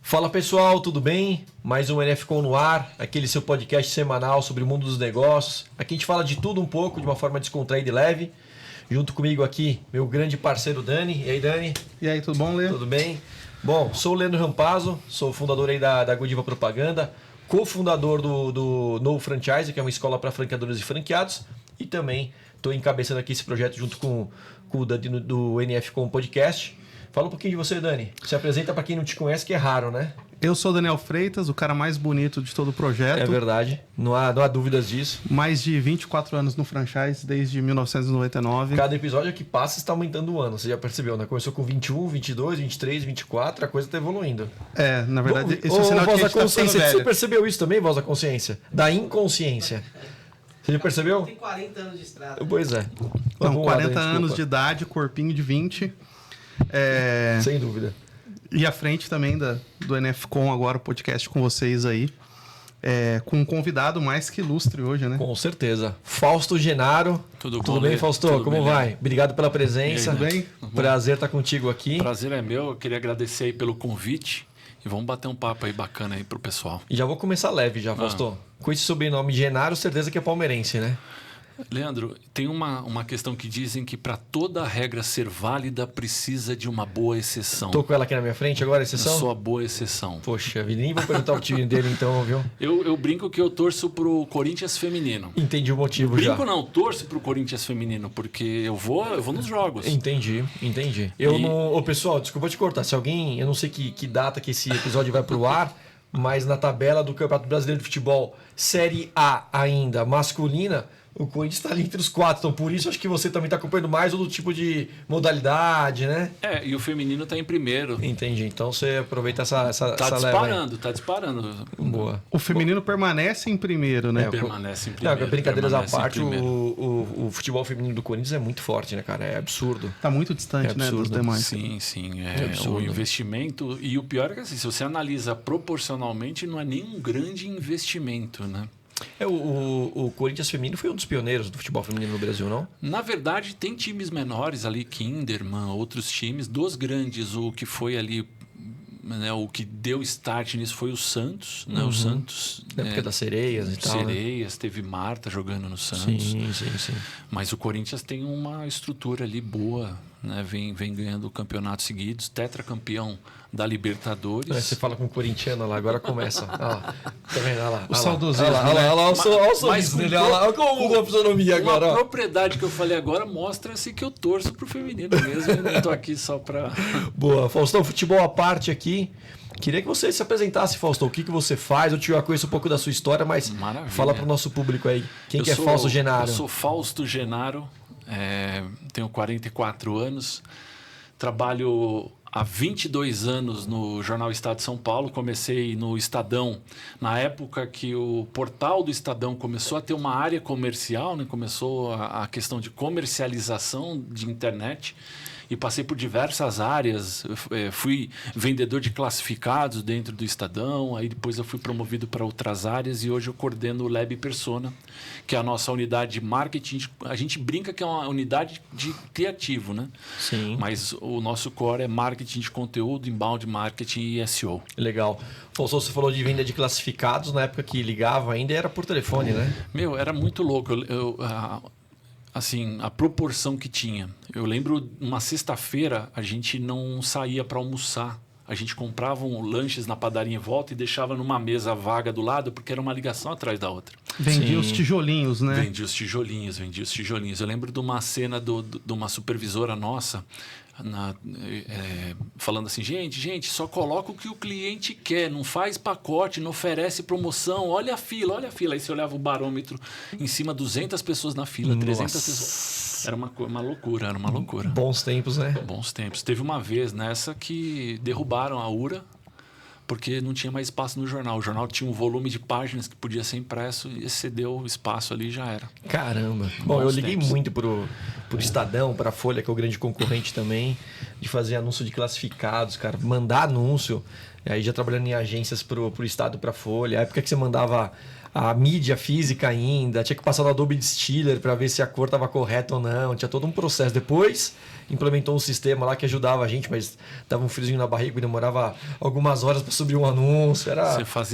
Fala pessoal, tudo bem? Mais um NFCon no ar, aquele seu podcast semanal sobre o mundo dos negócios. Aqui a gente fala de tudo um pouco, de uma forma descontraída e leve. Junto comigo aqui, meu grande parceiro Dani. E aí, Dani? E aí, tudo bom, Lê? Tudo bem? Bom, sou o Leandro Rampazzo, sou fundador aí da Godiva Propaganda, cofundador do Novo Franchise, que é uma escola para franqueadores e franqueados, e também estou encabeçando aqui esse projeto junto com o Dani do NFCon Podcast. Fala um pouquinho de você, Dani. Se apresenta para quem não te conhece, que é raro, né? Eu sou o Daniel Freitas, o cara mais bonito de todo o projeto. É verdade, não há dúvidas disso. Mais de 24 anos no franchise, desde 1999. Cada episódio que passa está aumentando o ano, você já percebeu, né? Começou com 21, 22, 23, 24, a coisa está evoluindo. É, na verdade, esse é o sinal de que a gente tá ficando velho. Você percebeu isso também, voz da consciência? Da inconsciência. Você já percebeu? Tem 40 anos de estrada. Pois é. Então, 40 anos de idade, corpinho de 20. Sem dúvida. E à frente também do NFCon, agora o podcast com vocês aí. Com um convidado mais que ilustre hoje, né? Com certeza. Fausto Genaro. Tudo bem, Fausto? Tudo Como bem, vai? Obrigado pela presença. Tudo bem? Prazer estar contigo aqui. Prazer é meu. Eu queria agradecer aí pelo convite. E vamos bater um papo aí bacana aí pro pessoal. E já vou começar leve já, Fausto. Com esse sobrenome Genaro, certeza que é palmeirense, né? Leandro, tem uma questão que dizem que para toda regra ser válida precisa de uma boa exceção. Tô com ela aqui na minha frente agora, exceção? Eu sou a boa exceção. Poxa, nem vou perguntar o time dele então, viu? Eu brinco que eu torço pro Corinthians feminino. Entendi o motivo brinco já. Brinco não, torço pro Corinthians feminino, porque eu vou nos jogos. Entendi. Ô, pessoal, desculpa te cortar. Se alguém, eu não sei que data que esse episódio vai pro ar, mas na tabela do Campeonato Brasileiro de Futebol, Série A ainda, masculina, o Corinthians está ali entre os 4, então por isso acho que você também está acompanhando mais o tipo de modalidade, né? E o feminino está em primeiro. Entendi, então você aproveita essa Tá disparando. Boa. O feminino permanece em primeiro, né? Permanece em primeiro. Não, brincadeiras à parte, o futebol feminino do Corinthians é muito forte, né, cara? É absurdo. Tá muito distante, né, dos demais. Sim. O investimento, e o pior é que assim, se você analisa proporcionalmente, não é nem um grande investimento, né? O Corinthians feminino foi um dos pioneiros do futebol feminino no Brasil, não? Na verdade, tem times menores ali, Kinderman, outros times, dos grandes, o que foi ali, né, o que deu start nisso foi o Santos, né? O Santos. Na época das Sereias e tal. Sereias, né? Teve Marta jogando no Santos. Sim. Mas o Corinthians tem uma estrutura ali boa, né? Vem ganhando campeonatos seguidos, tetracampeão da Libertadores. Você fala com o corintiano lá, agora começa. Olha lá. Tá vendo? Olha lá. O saudosismo. Olha lá, olha o sorriso dele. Olha como mudou a fisionomia agora. A propriedade que eu falei agora mostra-se que eu torço pro feminino mesmo. Eu não tô aqui só pra... Boa. Faustão, futebol à parte aqui. Queria que você se apresentasse, Faustão. O que você faz? Eu já conheço um pouco da sua história, mas Maravilha. Fala para o nosso público aí. Quem que é Fausto Genaro? Eu sou Fausto Genaro, tenho 44 anos, trabalho há 22 anos no Jornal Estado de São Paulo. Comecei no Estadão, na época que o portal do Estadão começou a ter uma área comercial, né? Começou a questão de comercialização de internet. E passei por diversas áreas, fui vendedor de classificados dentro do Estadão, aí depois eu fui promovido para outras áreas e hoje eu coordeno o Lab Persona, que é a nossa unidade de marketing. A gente brinca que é uma unidade de criativo, né? Sim. Mas o nosso core é marketing de conteúdo, inbound marketing e SEO. Legal. Faustão, você falou de venda de classificados, na época que ligava ainda era por telefone, né? Era muito louco. Assim, a proporção que tinha. Eu lembro, uma sexta-feira, a gente não saía para almoçar. A gente comprava lanches na padaria em volta e deixava numa mesa vaga do lado, porque era uma ligação atrás da outra. Vendia os tijolinhos, né? Vendia os tijolinhos. Eu lembro de uma cena de uma supervisora nossa, falando assim, gente, só coloca o que o cliente quer, não faz pacote, não oferece promoção, olha a fila. Aí você olhava o barômetro, em cima 200 pessoas na fila, 300 pessoas. Era uma loucura. Bons tempos, né? Bons tempos. Teve uma vez nessa que derrubaram a URA, porque não tinha mais espaço no jornal. O jornal tinha um volume de páginas que podia ser impresso e excedeu o espaço ali e já era. Caramba. Bom, eu liguei muito por Estadão, para a Folha, que é o grande concorrente também, de fazer anúncio de classificados, cara, mandar anúncio. E aí já trabalhando em agências pro Estado, para a Folha. A época que você mandava a mídia física ainda, tinha que passar no Adobe Distiller para ver se a cor estava correta ou não, tinha todo um processo. Depois implementou um sistema lá que ajudava a gente, mas dava um friozinho na barriga e demorava algumas horas para subir um anúncio.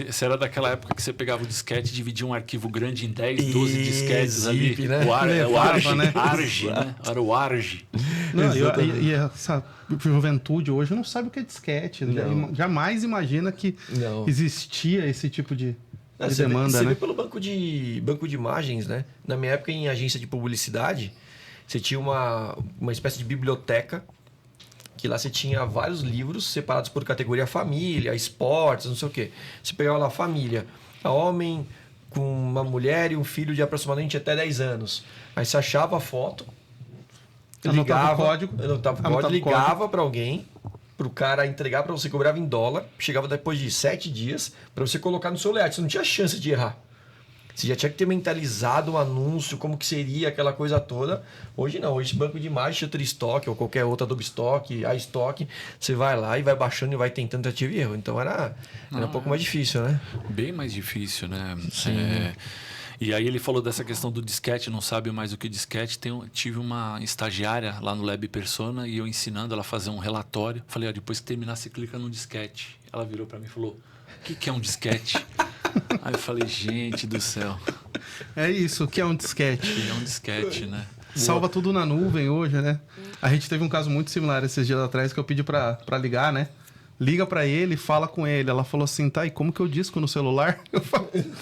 Você era daquela época que você pegava o disquete e dividia um arquivo grande em 10, 12 disquetes ali. Né? O Arge, né? Arge, né? Era o Arge. Não, e essa juventude hoje não sabe o que é disquete. Jamais imagina que existia esse tipo de demanda, você né? vê pelo banco de imagens, né? Na minha época, em agência de publicidade, você tinha uma espécie de biblioteca, que lá você tinha vários livros separados por categoria família, esportes, não sei o quê. Você pegava lá família, homem com uma mulher e um filho de aproximadamente até 10 anos. Aí você achava a foto, Anotava o código, ligava para alguém, para o cara entregar para você, cobrava em dólar, chegava depois de 7 dias para você colocar no seu layout. Você não tinha chance de errar. Você já tinha que ter mentalizado o anúncio, como que seria aquela coisa toda. Hoje não, hoje banco de imagens, Shutterstock ou qualquer outro Adobe Stock, iStock, você vai lá e vai baixando e vai tentando tentativa e erro. Então era um pouco mais difícil, né? Bem mais difícil, né? Sim. E aí ele falou dessa questão do disquete, não sabe mais o que é disquete. Tive uma estagiária lá no Lab Persona e eu ensinando ela a fazer um relatório. Falei, depois que terminar, você clica no disquete. Ela virou para mim e falou, o que é um disquete? Aí eu falei, gente do céu. É isso, o que é um disquete? É um disquete, né? Salva tudo na nuvem hoje, né? A gente teve um caso muito similar esses dias atrás que eu pedi pra ligar, né? Liga pra ele, fala com ele. Ela falou assim, tá, e como que eu disco no celular? Eu falei...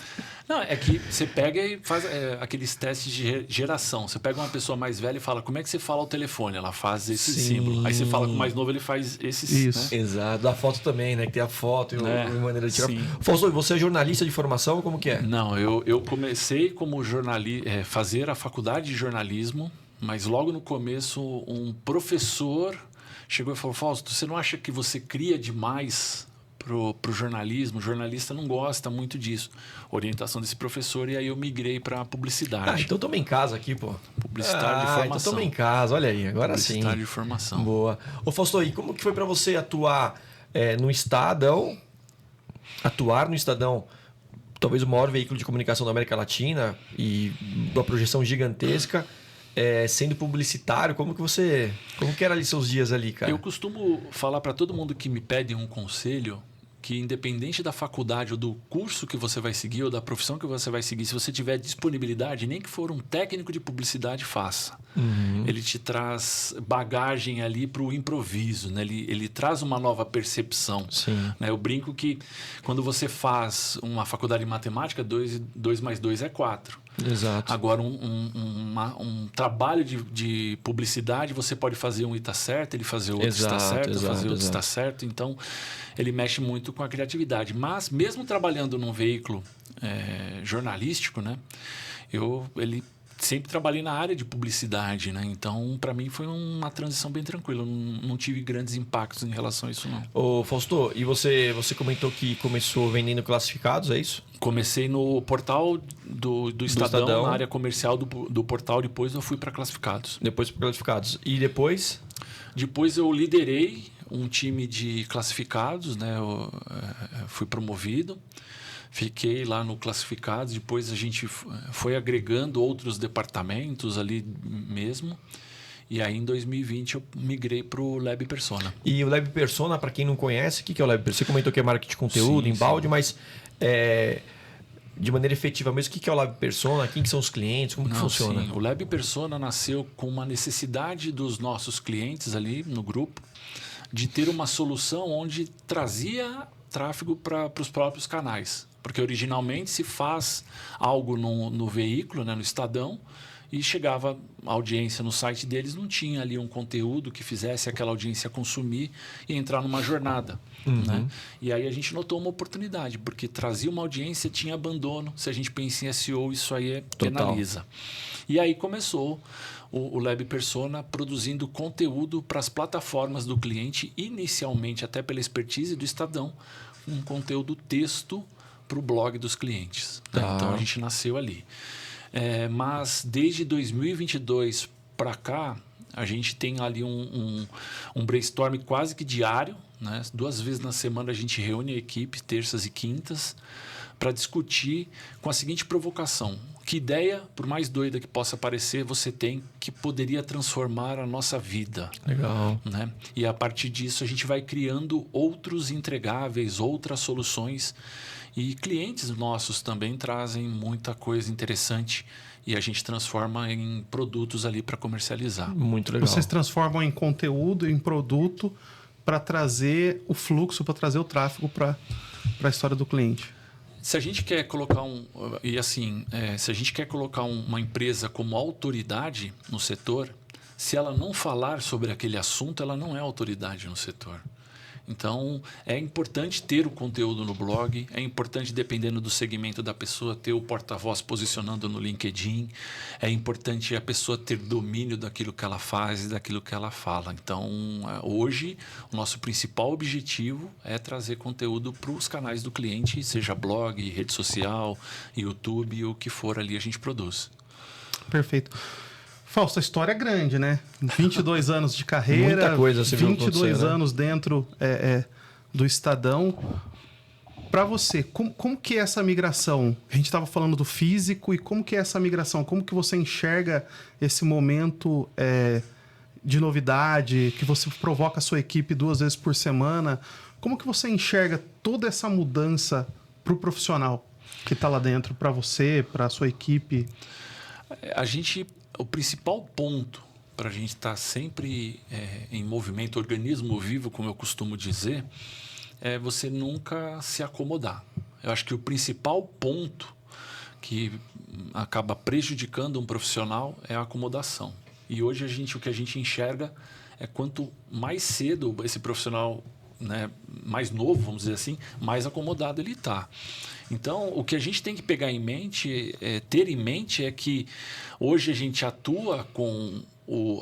Não, é que você pega e faz aqueles testes de geração. Você pega uma pessoa mais velha e fala, como é que você fala ao telefone? Ela faz esse símbolo. Aí você fala com o mais novo, ele faz esse Isso. Né? Exato. Da foto também, né? Que tem a foto e a maneira de tirar. Sim. Fausto, você é jornalista de formação ou como que é? Não, eu comecei como jornalista, fazer a faculdade de jornalismo, mas logo no começo um professor chegou e falou, Fausto, você não acha que você cria demais pro jornalismo? O jornalista não gosta muito disso. Orientação desse professor, e aí eu migrei para publicidade. Então estamos em casa aqui, pô. Publicitário de formação. Então estamos em casa, olha aí, agora sim. Publicitário de formação. Boa. Ô Fausto, e como que foi para você atuar no Estadão? Atuar no Estadão, talvez o maior veículo de comunicação da América Latina e uma projeção gigantesca, sendo publicitário, como que era ali seus dias ali, cara? Eu costumo falar para todo mundo que me pede um conselho que, independente da faculdade ou do curso que você vai seguir ou da profissão que você vai seguir, se você tiver disponibilidade, nem que for um técnico de publicidade, faça. Uhum. Ele te traz bagagem ali para o improviso, né? Ele traz uma nova percepção. Sim. Né? Eu brinco que quando você faz uma faculdade de matemática, 2 mais 2 é 4. Exato. Agora, um trabalho de publicidade, você pode fazer um e está certo, ele fazer outro está certo, fazer outro está certo. Então, ele mexe muito com a criatividade. Mas, mesmo trabalhando num veículo jornalístico, né, ele sempre trabalhei na área de publicidade, né? Então, para mim, foi uma transição bem tranquila. Eu não tive grandes impactos em relação a isso, não. Ô, Fausto, e você comentou que começou vendendo classificados, é isso? Comecei no portal do Estadão, na área comercial do portal. Depois eu fui para classificados. Depois para classificados. E depois? Depois eu liderei um time de classificados, né? Eu fui promovido. Fiquei lá no classificados, depois a gente foi agregando outros departamentos ali mesmo. E aí, em 2020, eu migrei para o Lab Persona. E o Lab Persona, para quem não conhece, o que é o Lab Persona? Você comentou que é marketing de conteúdo, embalde, mas de maneira efetiva mesmo, o que é o Lab Persona? Quem que são os clientes? Como que funciona? Sim. O Lab Persona nasceu com uma necessidade dos nossos clientes ali no grupo de ter uma solução onde trazia tráfego para os próprios canais. Porque originalmente se faz algo no veículo, né, no Estadão, e chegava a audiência no site deles, não tinha ali um conteúdo que fizesse aquela audiência consumir e entrar numa jornada. Uhum. Né? E aí a gente notou uma oportunidade, porque trazia uma audiência, tinha abandono. Se a gente pensa em SEO, isso aí penaliza. E aí começou o Lab Persona produzindo conteúdo para as plataformas do cliente, inicialmente até pela expertise do Estadão, um conteúdo texto para o blog dos clientes. Né? Então a gente nasceu ali. Mas desde 2022 para cá, a gente tem ali um brainstorm quase que diário, né? 2 vezes na semana a gente reúne a equipe, terças e quintas, para discutir com a seguinte provocação: que ideia, por mais doida que possa parecer, você tem que poderia transformar a nossa vida? Legal. Né? E a partir disso a gente vai criando outros entregáveis, outras soluções, e clientes nossos também trazem muita coisa interessante e a gente transforma em produtos ali para comercializar. Muito legal. Vocês transformam em conteúdo, em produto, para trazer o fluxo, para trazer o tráfego para a história do cliente. Se a gente quer colocar se a gente quer colocar uma empresa como autoridade no setor, se ela não falar sobre aquele assunto, ela não é autoridade no setor. Então, é importante ter o conteúdo no blog, é importante, dependendo do segmento da pessoa, ter o porta-voz posicionando no LinkedIn, é importante a pessoa ter domínio daquilo que ela faz e daquilo que ela fala. Então, hoje, o nosso principal objetivo é trazer conteúdo para os canais do cliente, seja blog, rede social, YouTube, o que for ali a gente produz. Perfeito. Fausto, a história é grande, né? 22 anos de carreira, Muita coisa você viu 22 acontecer, né? anos dentro do Estadão. Para você, como que é essa migração? A gente estava falando do físico, e como que é essa migração? Como que você enxerga esse momento de novidade, que você provoca a sua equipe 2 vezes por semana? Como que você enxerga toda essa mudança para o profissional que está lá dentro, para você, para a sua equipe? O principal ponto para a gente estar sempre em movimento, organismo vivo, como eu costumo dizer, é você nunca se acomodar. Eu acho que o principal ponto que acaba prejudicando um profissional é a acomodação. E hoje o que a gente enxerga é quanto mais cedo esse profissional, né, mais novo, vamos dizer assim, mais acomodado ele está. Então, o que a gente tem que pegar em mente, ter em mente, é que hoje a gente atua com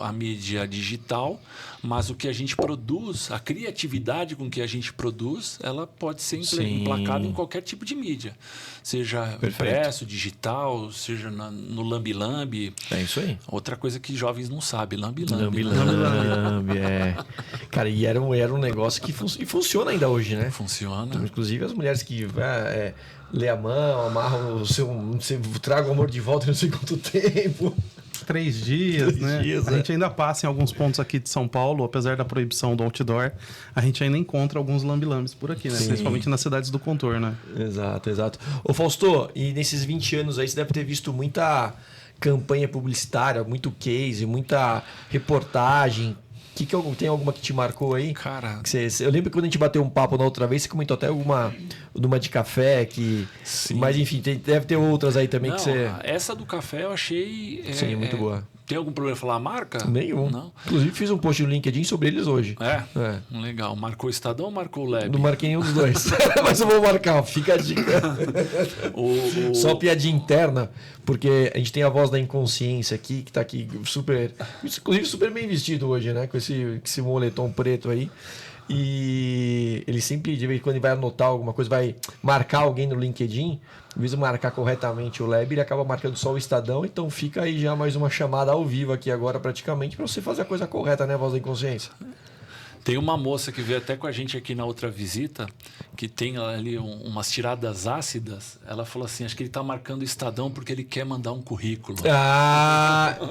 a mídia digital, mas o que a gente produz, a criatividade com que a gente produz, ela pode ser emplacada em qualquer tipo de mídia. Seja impresso, digital, seja no lambi-lambi. É isso aí. Outra coisa que jovens não sabem, lambi-lambi. Lambi-lambi, Cara, e era um negócio que funciona ainda hoje, né? Funciona. Inclusive as mulheres que lê a mão, amarram você traga o amor de volta em não sei quanto tempo. 3 dias, 3 né? dias, a gente ainda passa em alguns pontos aqui de São Paulo, apesar da proibição do outdoor, a gente ainda encontra alguns lambi-lambis por aqui, né? Sim. Principalmente nas cidades do contorno, né? Exato. Ô Fausto, e nesses 20 anos aí você deve ter visto muita campanha publicitária, muito case, muita reportagem. Tem alguma que te marcou aí? Cara, Eu lembro que quando a gente bateu um papo na outra vez, você comentou até alguma de café que. Sim. Mas enfim, deve ter outras aí também que você. Essa do café eu achei. Sim, muito boa. Tem algum problema falar a marca? Nenhum. Não. Inclusive fiz um post no LinkedIn sobre eles hoje. Legal. Marcou o Estadão ou marcou o Lab? Não marquei nenhum dos dois. Mas eu vou marcar, fica a dica. Só piadinha interna, porque a gente tem a voz da inconsciência aqui, que tá aqui inclusive super bem vestido hoje, né? Com esse moletom preto aí. E ele sempre, de vez em quando, ele vai anotar alguma coisa, vai marcar alguém no LinkedIn, em vez de marcar corretamente o Lab, ele acaba marcando só o Estadão. Então fica aí já mais uma chamada ao vivo aqui agora, praticamente, para você fazer a coisa correta, né, voz da inconsciência? Tem uma moça que veio até com a gente aqui na outra visita, que tem ali umas tiradas ácidas. Ela falou assim, acho que ele está marcando o Estadão porque ele quer mandar um currículo.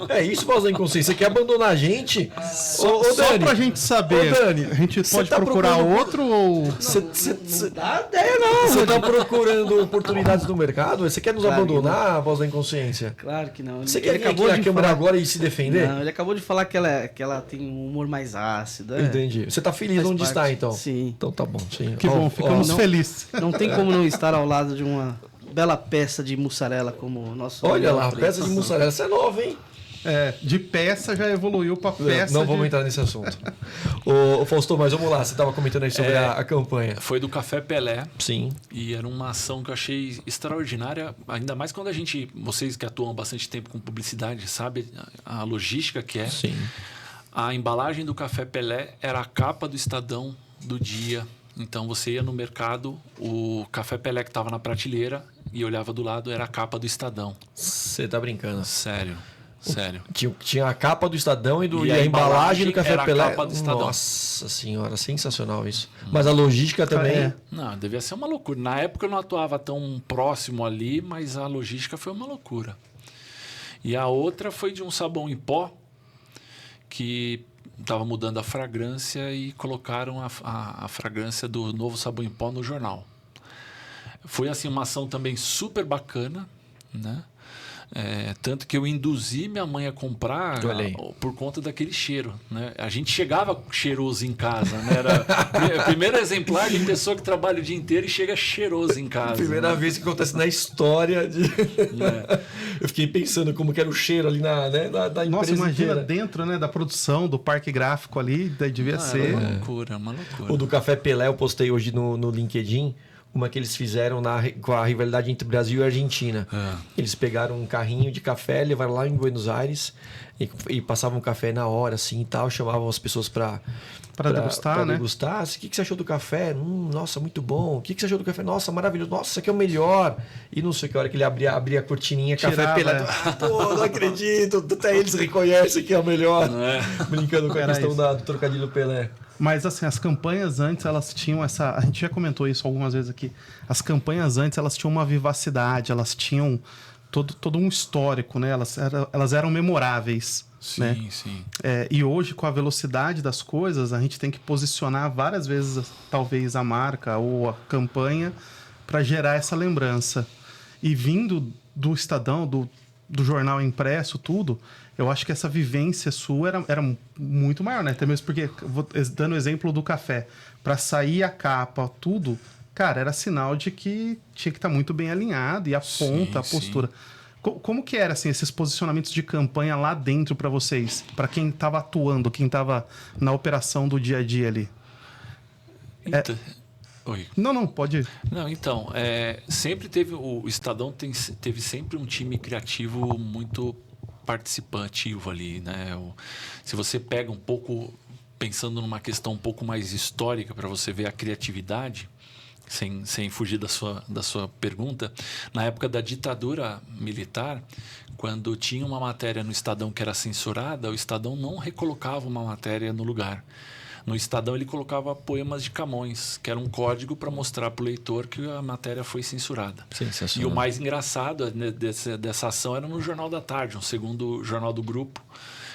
É isso, voz da inconsciência. Você quer abandonar a gente? Só pra gente saber, Dani, a gente pode tá procurar procurando- outro ou... Não dá ideia, não. Você está procurando oportunidades no mercado? Você quer nos Claro que abandonar, voz da inconsciência? Claro que não. Você quer vir aqui na câmera agora e se defender? Não, ele acabou de falar que ela tem um humor mais ácido. Entendi. Você tá feliz Faz onde parte. está, então? Sim. Então tá bom. Sim. Que bom, ficamos não- felizes. Não tem como não estar ao lado de uma bela peça de mussarela como o nosso... Olha lá, Frei. peça de mussarela. Essa é nova, hein? De peça já evoluiu pra peça Não vamos entrar nesse assunto. Ô Fausto, mas vamos lá. Você estava comentando aí sobre a campanha. Foi do Café Pelé. Sim. E era uma ação que eu achei extraordinária, ainda mais quando vocês que atuam há bastante tempo com publicidade, sabe a logística que é. Sim. A embalagem do Café Pelé era a capa do Estadão do dia. Então você ia no mercado, o Café Pelé que estava na prateleira e olhava do lado, era a capa do Estadão. Você tá brincando. Sério. Sério. Tinha a capa do Estadão e E a a embalagem do Café era a Pelé. capa do Estadão. Nossa senhora, sensacional isso. Mas a logística também... É. Não, devia ser uma loucura. Na época eu não atuava tão próximo ali, mas a logística foi uma loucura. E a outra foi de um sabão em pó que estava mudando a fragrância e colocaram a fragrância do novo sabão em pó no jornal. Foi assim uma ação também super bacana, né? Tanto que eu induzi minha mãe a comprar Olha aí. por conta daquele cheiro, né? A gente chegava cheiroso em casa, né? Era o primeiro exemplar de pessoa que trabalha o dia inteiro e chega cheiroso em casa. Primeira né? vez que acontece na história de... Eu fiquei pensando como que era o cheiro ali da empresa Nossa, imagina inteira. dentro, né, da produção, do parque gráfico ali, daí devia ser... Era uma loucura, uma loucura. O do Café Pelé eu postei hoje no LinkedIn, uma que eles fizeram com a rivalidade entre Brasil e Argentina. Eles pegaram um carrinho de café, levaram lá em Buenos Aires e passavam café na hora, assim e tal, chamavam as pessoas para degustar, né? degustar. O que você achou do café? Nossa, muito bom. O que você achou do café? Nossa, maravilhoso. Nossa, isso aqui é o melhor. E não sei que hora que ele abria a cortininha, Café Tirava, Pelé. Pô, não acredito. Até eles reconhecem que é o melhor. Brincando com a Era questão isso. do trocadilho Pelé. Mas assim, as campanhas antes, elas tinham essa... A gente já comentou isso algumas vezes aqui. As campanhas antes, elas tinham uma vivacidade, elas tinham todo um histórico, né? Elas eram memoráveis. Sim, né? sim. E hoje, com a velocidade das coisas, a gente tem que posicionar várias vezes, talvez, a marca ou a campanha para gerar essa lembrança. E vindo do Estadão, do jornal impresso, tudo, eu acho que essa vivência sua era muito maior, né? Até mesmo porque, dando o exemplo do café, para sair a capa, tudo, cara, era sinal de que tinha que estar muito bem alinhado e a ponta, a postura. Como que era, assim, esses posicionamentos de campanha lá dentro para vocês? Para quem estava atuando, quem estava na operação do dia a dia ali? Então, oi. Não, pode ir. Não, então, sempre teve... O Estadão teve sempre um time criativo muito participativo ali, né? Se você pega um pouco, pensando numa questão um pouco mais histórica para você ver a criatividade, sem fugir da sua pergunta, na época da ditadura militar, quando tinha uma matéria no Estadão que era censurada, o Estadão não recolocava uma matéria no lugar. No Estadão ele colocava poemas de Camões, que era um código para mostrar para o leitor que a matéria foi censurada. Sensacional. E o mais engraçado dessa ação era no Jornal da Tarde, um segundo jornal do grupo,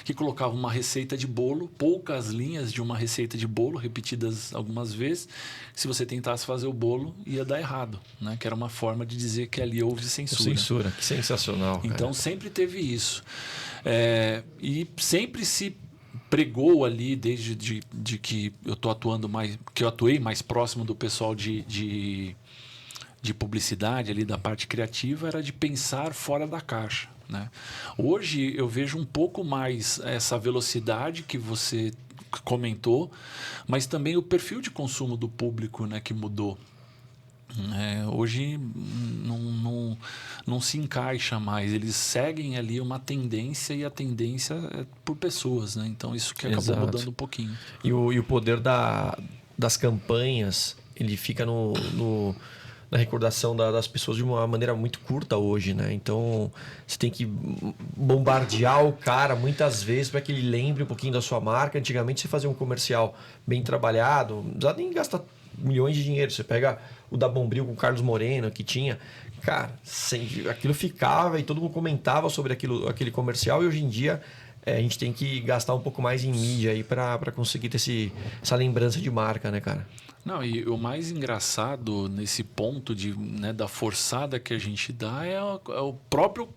que colocava uma receita de bolo, poucas linhas de uma receita de bolo, repetidas algumas vezes. Se você tentasse fazer o bolo, ia dar errado, né? Que era uma forma de dizer que ali houve censura. Censura, que sensacional. Cara. Então sempre teve isso. E sempre se pregou ali, desde de que eu tô atuando mais, que eu atuei mais próximo do pessoal de publicidade ali, da parte criativa, era de pensar fora da caixa, né? Hoje eu vejo um pouco mais essa velocidade que você comentou, mas também o perfil de consumo do público, né, que mudou. Hoje não se encaixa mais, eles seguem ali uma tendência e a tendência é por pessoas, né? Então isso que acabou Exato. mudando um pouquinho. E o poder das campanhas, ele fica na recordação das pessoas de uma maneira muito curta hoje, né? Então você tem que bombardear o cara muitas vezes para que ele lembre um pouquinho da sua marca. Antigamente você fazia um comercial bem trabalhado, não precisava nem gastar milhões de dinheiro. Você pega o da Bombril com o Carlos Moreno, que tinha... Cara, aquilo ficava e todo mundo comentava sobre aquele comercial, e hoje em dia a gente tem que gastar um pouco mais em mídia aí para conseguir ter essa lembrança de marca, né, cara? Não, e o mais engraçado nesse ponto da forçada que a gente dá é o próprio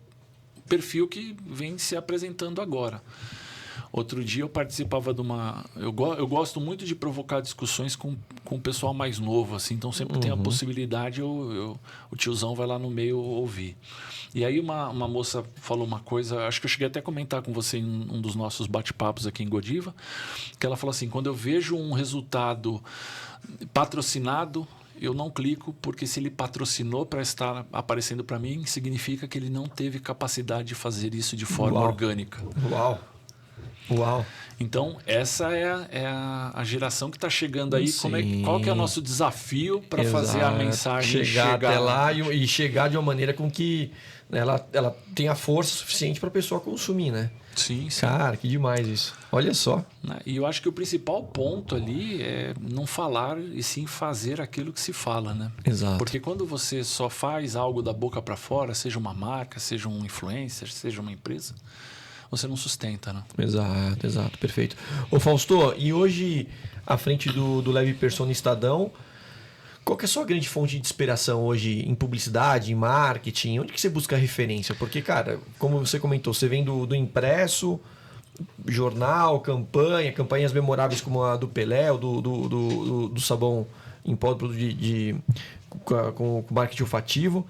perfil que vem se apresentando agora. Outro dia eu participava de uma... Eu gosto muito de provocar discussões com o pessoal mais novo, assim, então sempre tem a possibilidade, o tiozão vai lá no meio ouvir. E aí uma moça falou uma coisa, acho que eu cheguei até a comentar com você em um dos nossos bate-papos aqui em Godiva, que ela falou assim: quando eu vejo um resultado patrocinado, eu não clico, porque se ele patrocinou para estar aparecendo para mim, significa que ele não teve capacidade de fazer isso de forma orgânica. Uau! Uau. Então, essa é a geração que está chegando aí. Sim. Qual que é o nosso desafio para fazer a Exato. mensagem chegar até lá lá? e chegar de uma maneira com que ela tenha força suficiente para a pessoa consumir, né? Sim, sim. Cara, que demais isso. Olha só. Né? E eu acho que o principal ponto ali é não falar e sim fazer aquilo que se fala, né? Exato. Porque quando você só faz algo da boca para fora, seja uma marca, seja um influencer, seja uma empresa, você não sustenta, né? Exato, perfeito. Ô Fausto, e hoje, à frente do Leve Persona Estadão, qual que é a sua grande fonte de inspiração hoje em publicidade, em marketing? Onde que você busca referência? Porque, cara, como você comentou, você vem do impresso, jornal, campanhas memoráveis como a do Pelé, ou do sabão em pó com marketing olfativo,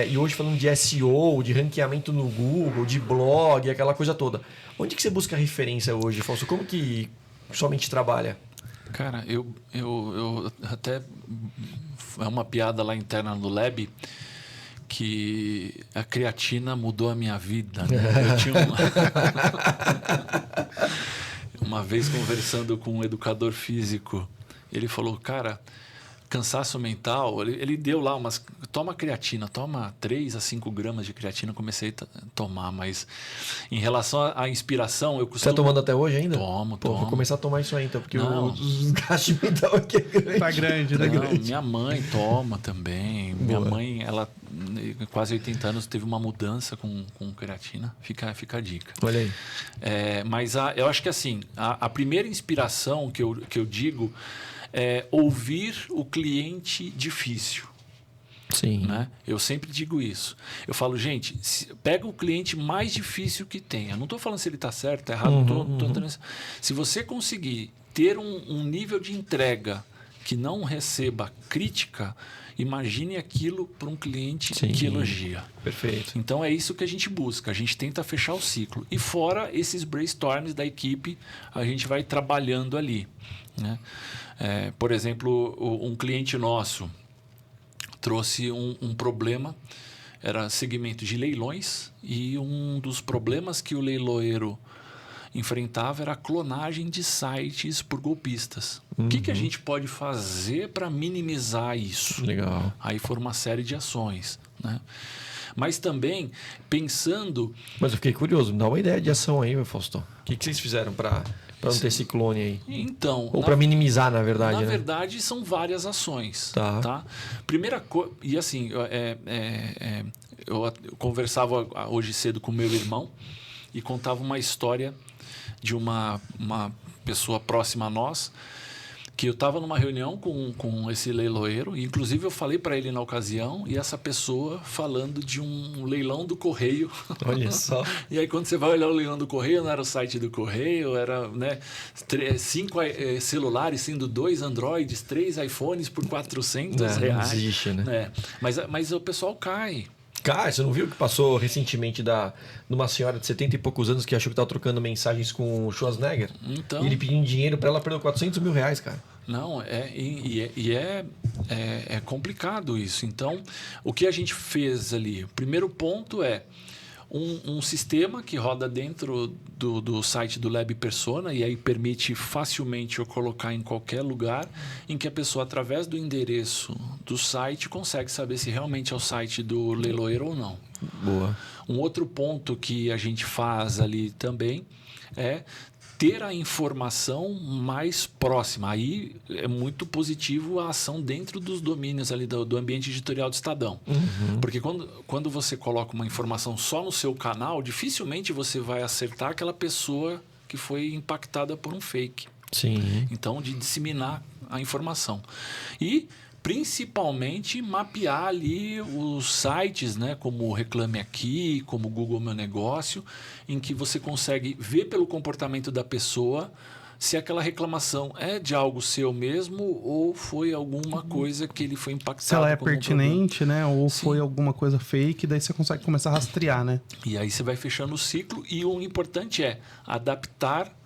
e hoje falando de SEO, de ranqueamento no Google, de blog, aquela coisa toda. Onde que você busca referência hoje, Fausto? Como que sua mente trabalha? Cara, eu até... É uma piada lá interna no Lab que a creatina mudou a minha vida, né? Eu tinha uma vez conversando com um educador físico, ele falou, cara, cansaço mental, ele deu lá umas... Toma creatina, toma 3 a 5 gramas de creatina, comecei a tomar, mas em relação à inspiração, eu costumo... Você tá tomando até hoje ainda? Tomo. Vou começar a tomar isso aí então, porque Não. o desgaste mental aqui é grande. Tá grande, né? Não, minha mãe toma também. Minha mãe, ela quase 80 anos, teve uma mudança com creatina. Fica a dica. Olha aí. Mas eu acho que assim, a primeira inspiração que eu digo é ouvir o cliente difícil. Sim. Né? Eu sempre digo isso. Eu falo, gente, pega o cliente mais difícil que tem. Eu não estou falando se ele está certo, está errado. Se você conseguir ter um nível de entrega que não receba crítica, imagine aquilo para um cliente que elogia. Perfeito. Então é isso que a gente busca. A gente tenta fechar o ciclo. E fora esses brainstorms da equipe, a gente vai trabalhando ali. Né? Por exemplo, um cliente nosso trouxe um problema, era segmento de leilões, e um dos problemas que o leiloeiro enfrentava era a clonagem de sites por golpistas. O que a gente pode fazer para minimizar isso? Legal. Aí foram uma série de ações. Né? Mas também pensando... Mas eu fiquei curioso, me dá uma ideia de ação aí, meu Fausto. O que vocês fizeram para não ter esse clone aí? Então, ou para minimizar, na verdade, Na né? verdade, são várias ações. Tá. Primeira coisa... E assim, eu conversava hoje cedo com meu irmão e contava uma história de uma pessoa próxima a nós, que eu estava numa reunião com esse leiloeiro, e inclusive eu falei para ele na ocasião, e essa pessoa falando de um leilão do Correio. Olha só. E aí quando você vai olhar o leilão do Correio, não era o site do Correio, era 5 celulares, sendo 2 Androids, 3 iPhones por R$400. Não existe, né? Mas o pessoal cai. Cara, você não viu que passou recentemente de uma senhora de 70 e poucos anos que achou que estava trocando mensagens com o Schwarzenegger? Então, E ele pedindo dinheiro para ela, perdeu R$400 mil, cara. Não, é complicado isso. Então, o que a gente fez ali? O primeiro ponto é um sistema que roda dentro do site do Lab Persona, e aí permite facilmente eu colocar em qualquer lugar, em que a pessoa, através do endereço do site, consegue saber se realmente é o site do leiloeiro ou não. Boa. Um outro ponto que a gente faz ali também é ter a informação mais próxima. Aí é muito positivo a ação dentro dos domínios ali do ambiente editorial do Estadão. Porque quando você coloca uma informação só no seu canal, dificilmente você vai acertar aquela pessoa que foi impactada por um fake. Sim. Então, de disseminar a informação. E principalmente mapear ali os sites, né, como o Reclame Aqui, como o Google Meu Negócio, em que você consegue ver pelo comportamento da pessoa se aquela reclamação é de algo seu mesmo ou foi alguma coisa que ele foi impactado. Se ela é pertinente, né? Ou foi alguma coisa fake, daí você consegue começar a rastrear, né? E aí você vai fechando o ciclo, e o importante é adaptar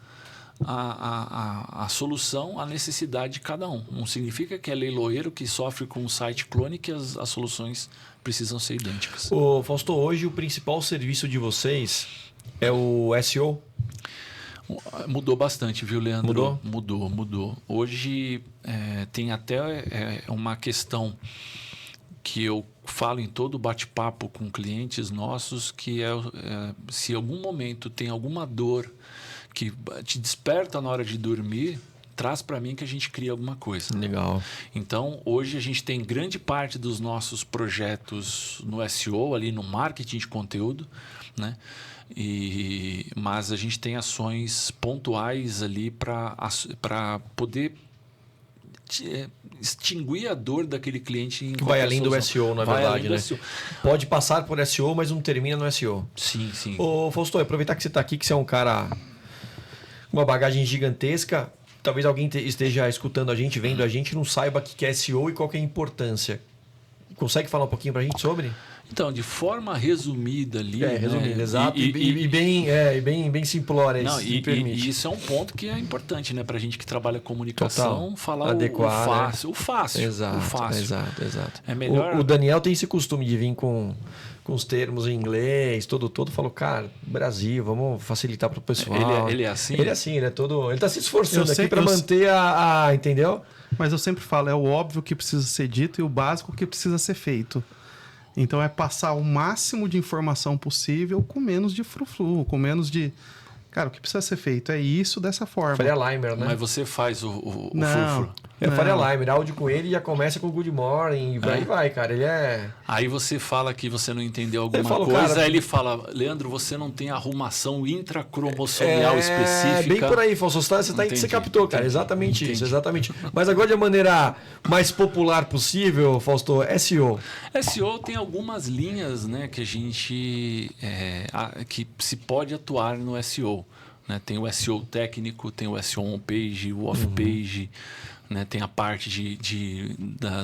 a solução à necessidade de cada um. Não significa que é leiloeiro que sofre com um site clone que as soluções precisam ser idênticas. Ô, Fausto, hoje o principal serviço de vocês é o SEO? Mudou bastante, viu, Leandro? Mudou? Mudou. Hoje tem até uma questão que eu falo em todo bate-papo com clientes nossos, que se em algum momento tem alguma dor que te desperta na hora de dormir, traz para mim que a gente cria alguma coisa. Legal. Então, hoje a gente tem grande parte dos nossos projetos no SEO, ali no marketing de conteúdo, né? Mas a gente tem ações pontuais ali para poder extinguir a dor daquele cliente em Que vai além do SEO, na verdade, né? SEO. Pode passar por SEO, mas não termina no SEO. Sim, sim. Ô, Fausto, aproveitar que você está aqui, que você é um cara com uma bagagem gigantesca, talvez alguém esteja escutando a gente, vendo a gente, não saiba o que é SEO e qual que é a importância. Consegue falar um pouquinho para a gente sobre? Então, de forma resumida ali... Resumindo, exato. E bem simplória, não, se permite. E isso é um ponto que é importante, né? Para a gente que trabalha comunicação, Total. falar Adequar, o fácil. Né? O fácil. Exato, o fácil. Exato. É melhor... O Daniel tem esse costume de vir com os termos em inglês, todo. Falou, cara, Brasil, vamos facilitar para o pessoal. Ele é assim? Ele é assim, ele está se esforçando aqui para eu manter entendeu? Mas eu sempre falo, é o óbvio que precisa ser dito e o básico que precisa ser feito. Então é passar o máximo de informação possível com menos de frufru, com menos de... Cara, o que precisa ser feito é isso dessa forma. Faria Limer, né? Mas você faz o Não. furfuro. Faria Limer, áudio com ele já começa com Good Morning e vai, cara. Ele é... Aí você fala que você não entendeu alguma falo, coisa, cara, aí ele fala, Leandro, você não tem arrumação intracromossomial específica. Bem por aí, Fausto. Você captou, cara. Exatamente isso, exatamente. Mas agora de a maneira mais popular possível, Fausto, SEO. SEO tem algumas linhas, né, que a gente que se pode atuar no SEO. Né? Tem o SEO técnico, tem o SEO on-page, o off-page, né? Tem a parte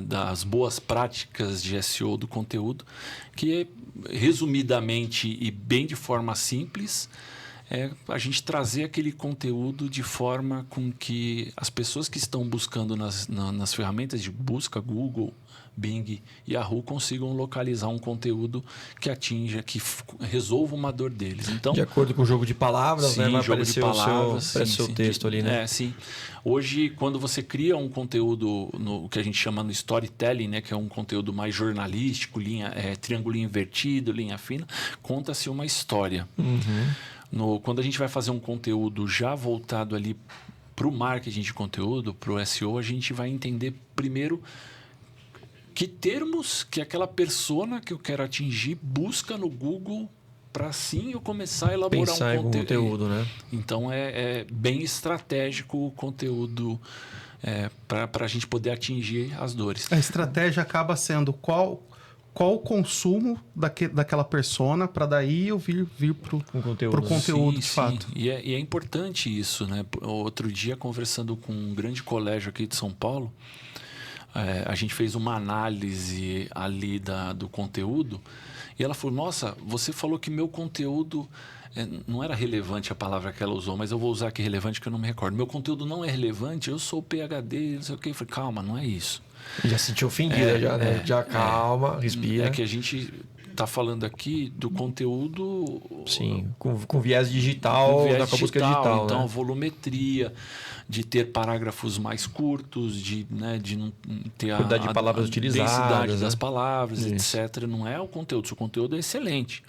das boas práticas de SEO do conteúdo, que resumidamente e bem de forma simples, é a gente trazer aquele conteúdo de forma com que as pessoas que estão buscando nas ferramentas de busca, Google, Bing e Yahoo, consigam localizar um conteúdo que atinja, que resolva uma dor deles. Então, de acordo com o jogo de palavras, sim, né? Vai jogo de palavras, o seu texto ali, né? Sim. Hoje, quando você cria um conteúdo no que a gente chama no storytelling, né, que é um conteúdo mais jornalístico, triangulinho invertido, linha fina, conta-se uma história. Quando a gente vai fazer um conteúdo já voltado ali para o marketing de conteúdo, para o SEO, a gente vai entender primeiro que termos que aquela persona que eu quero atingir busca no Google para assim eu começar a elaborar um conteúdo, né? Então é bem estratégico o conteúdo para a gente poder atingir as dores. A estratégia acaba sendo qual o consumo daquela persona para daí eu vir pro conteúdo de fato. E é importante isso, né? Outro dia, conversando com um grande colégio aqui de São Paulo, a gente fez uma análise ali do conteúdo e ela falou, nossa, você falou que meu conteúdo... não era relevante a palavra que ela usou, mas eu vou usar aqui relevante que eu não me recordo. Meu conteúdo não é relevante, eu sou PhD, não sei o quê. Eu falei, calma, não é isso. Já se sentiu ofendida, já calma, respira. É que a gente está falando aqui do conteúdo... Sim, com viés digital, com a busca digital. Então, né? a volumetria, de ter parágrafos mais curtos, de não ter a quantidade de palavras utilizadas, densidade né? das palavras, etc. Não é o conteúdo. O conteúdo é excelente.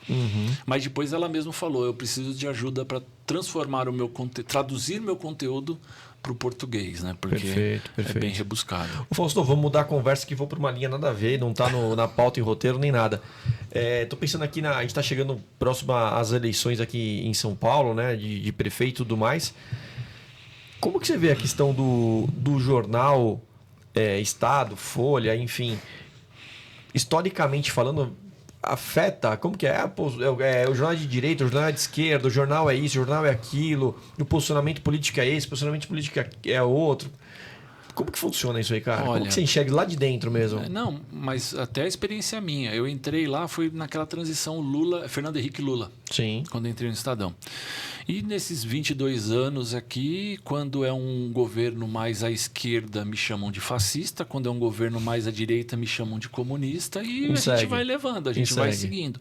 Mas depois ela mesma falou, eu preciso de ajuda para transformar o meu conteúdo, traduzir meu conteúdo para o português, né? Porque perfeito. é bem rebuscado. Ô Fausto, vamos mudar a conversa que vou para uma linha nada a ver, não está na pauta e roteiro nem nada. Estou pensando aqui, a gente está chegando próximo às eleições aqui em São Paulo, né? De prefeito e tudo mais. Como que você vê a questão do jornal, Estado, Folha, enfim, historicamente falando, afeta, como que é? O jornal é de direita, o jornal é de esquerda, o jornal é isso, o jornal é aquilo, o posicionamento político é esse, o posicionamento político é outro. Como que funciona isso aí, cara? Olha, como que você enxerga lá de dentro mesmo? Não, mas até a experiência minha. Eu entrei lá, foi naquela transição Fernando Henrique Lula. Sim. Quando eu entrei no Estadão. E nesses 22 anos aqui, quando é um governo mais à esquerda, me chamam de fascista, quando é um governo mais à direita, me chamam de comunista, e a gente vai levando, a gente vai seguindo.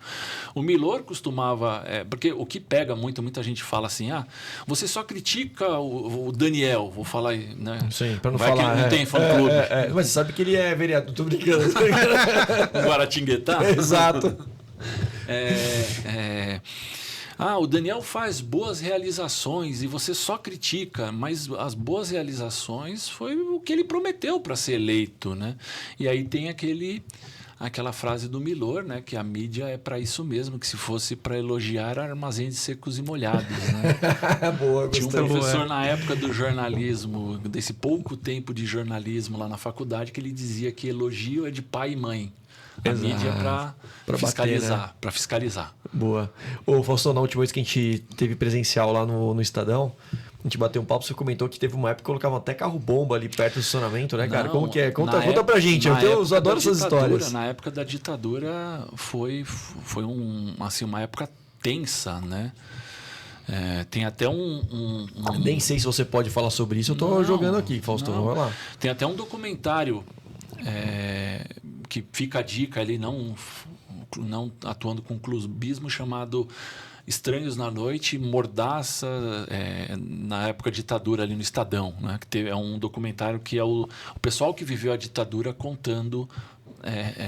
O Milor costumava... porque o que pega muito, muita gente fala assim, você só critica o Daniel, vou falar, né? Sim, para não vai falar. Que ele não tem fã-clube. Mas você sabe que ele é vereador, tô brincando. Guaratinguetá? Exato. O Daniel faz boas realizações e você só critica, mas as boas realizações foi o que ele prometeu para ser eleito, né? E aí tem aquela frase do Milor, né? Que a mídia é para isso mesmo, que se fosse para elogiar armazéns secos e molhados, né? Boa, Tinha um professor na época do jornalismo, desse pouco tempo de jornalismo lá na faculdade, que ele dizia que elogio é de pai e mãe. A mídia é para fiscalizar, né? Para fiscalizar. Boa. Ô, Fausto, na última vez que a gente teve presencial lá no Estadão, a gente bateu um papo, você comentou que teve uma época que colocavam até carro-bomba ali perto do estacionamento, né, cara? Como que é? Conta pra gente, eu adoro essas histórias. Na época da ditadura foi uma época tensa, né? Tem até Nem sei se você pode falar sobre isso, eu tô jogando aqui, Fausto, vai lá. Tem até um documentário que fica a dica ali, não atuando com clubismo, chamado Estranhos na Noite, Mordaça, na época da ditadura ali no Estadão, né? Que é um documentário que é o pessoal que viveu a ditadura contando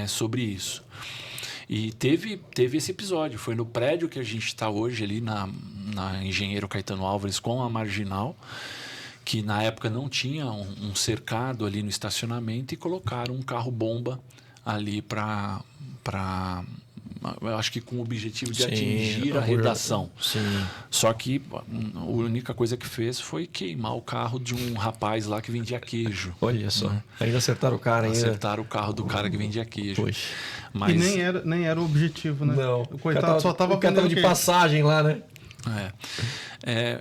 sobre isso. E teve esse episódio, foi no prédio que a gente está hoje ali na Engenheiro Caetano Álvares com a Marginal, que na época não tinha um cercado ali no estacionamento e colocaram um carro-bomba ali para eu acho que com o objetivo de atingir a redação. Sim. Só que a única coisa que fez foi queimar o carro de um rapaz lá que vendia queijo. Olha só. Ainda acertaram o cara. Acertaram o carro do cara que vendia queijo. Poxa. Mas... E nem era o objetivo, né? Não. O coitado só tava vendendo de passagem lá, né?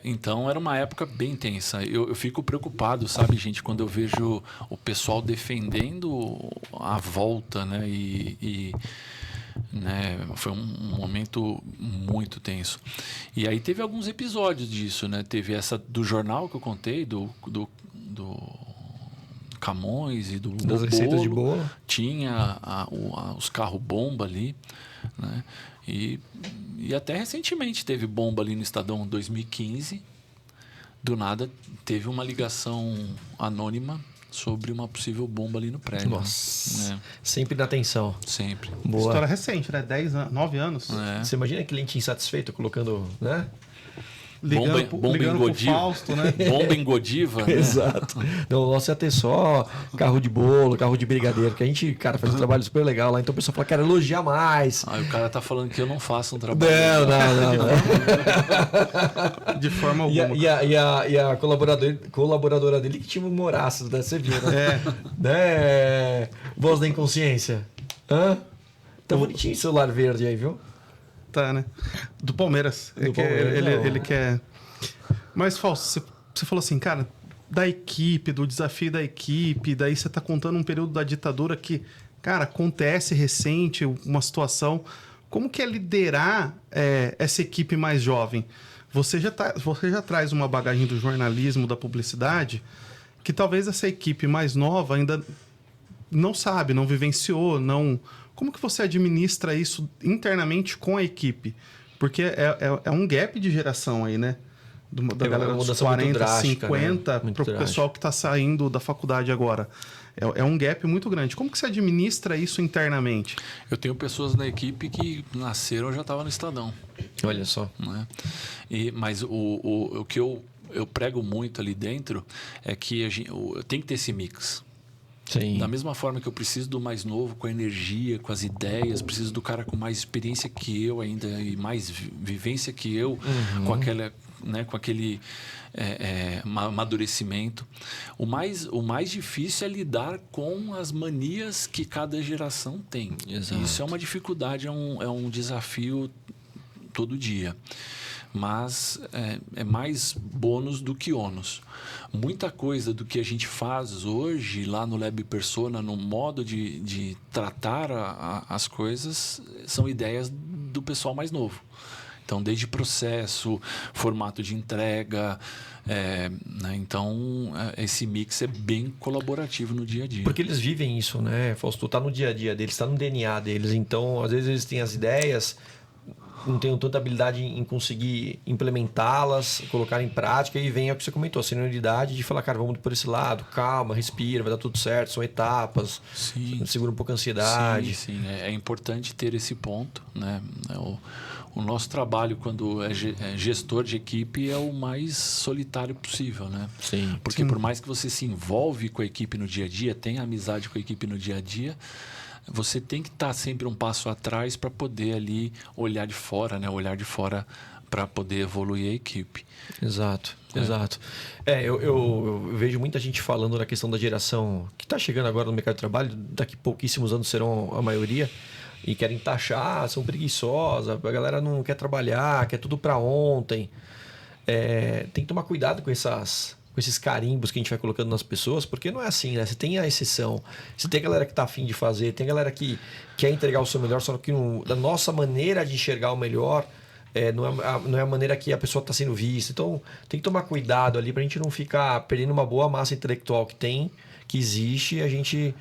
Então era uma época bem tensa. Eu fico preocupado, sabe, gente, quando eu vejo o pessoal defendendo a volta, né? Né, foi um momento muito tenso. E aí teve alguns episódios disso, né? Teve essa do jornal que eu contei, do Camões e das receitas de bolo. Tinha os carros-bomba ali, né? E até recentemente teve bomba ali no Estadão 2015. Do nada teve uma ligação anônima sobre uma possível bomba ali no prédio. Nossa. Sempre na atenção. Sempre. Boa. História recente, né? 9 anos. Você imagina cliente insatisfeito colocando, né? Ligando em Godiva, pro Fausto, né? Bomba em Godiva, né? Exato. Não, o nosso ia ter só carro de bolo, carro de brigadeiro, que a gente, cara, faz um trabalho super legal lá. Então o pessoal fala, cara, elogia mais. Aí o cara tá falando que eu não faço um trabalho. Não. De forma alguma. E a colaboradora dele que tinha um moraço, né? Você viu, né? Né? Voz da inconsciência. Tá bonitinho o celular verde aí, viu? Tá, né? Do Palmeiras. Ele quer... Mas, Fausto, você falou assim, cara, da equipe, do desafio da equipe, daí você tá contando um período da ditadura que, cara, acontece recente, uma situação. Como que é liderar essa equipe mais jovem? Você já traz uma bagagem do jornalismo, da publicidade, que talvez essa equipe mais nova ainda não sabe, não vivenciou, não... Como que você administra isso internamente com a equipe? Porque é um gap de geração aí, né? Da galera dos 40, drástica, 50, né? Para o pessoal que está saindo da faculdade agora. É um gap muito grande. Como que você administra isso internamente? Eu tenho pessoas na equipe que nasceram já estavam no Estadão. Olha só. Né? Mas o que eu prego muito ali dentro é que tem que ter esse mix. Sim. Da mesma forma que eu preciso do mais novo, com a energia, com as ideias, preciso do cara com mais experiência que eu ainda e mais vivência que eu, com aquele amadurecimento. O mais difícil é lidar com as manias que cada geração tem. Exato. Isso é uma dificuldade, é um desafio todo dia. Mas é mais bônus do que ônus. Muita coisa do que a gente faz hoje lá no Lab Persona, no modo de tratar as coisas, são ideias do pessoal mais novo. Então, desde processo, formato de entrega, né? Então, esse mix é bem colaborativo no dia a dia. Porque eles vivem isso, né, Fausto? Tá no dia a dia deles, tá no DNA deles. Então, às vezes eles têm as ideias, não tenho tanta habilidade em conseguir implementá-las, colocar em prática, e vem o que você comentou, a senioridade de falar, cara, vamos por esse lado, calma, respira, vai dar tudo certo, são etapas, segura um pouco a ansiedade. Sim, é importante ter esse ponto, né? O nosso trabalho, quando é gestor de equipe, é o mais solitário possível, né? Sim. Porque por mais que você se envolve com a equipe no dia a dia, tenha amizade com a equipe no dia a dia, você tem que estar sempre um passo atrás para poder ali olhar de fora, né? Olhar de fora para poder evoluir a equipe. Exato. Eu vejo muita gente falando na questão da geração que está chegando agora no mercado de trabalho, daqui pouquíssimos anos serão a maioria, e querem taxar, são preguiçosas, a galera não quer trabalhar, quer tudo para ontem. Tem que tomar cuidado com esses carimbos que a gente vai colocando nas pessoas, porque não é assim, né? Você tem a exceção, você tem a galera que tá afim de fazer, tem a galera que quer entregar o seu melhor, só que da nossa maneira de enxergar o melhor, não é a maneira que a pessoa está sendo vista. Então, tem que tomar cuidado ali pra gente não ficar perdendo uma boa massa intelectual que existe, e a gente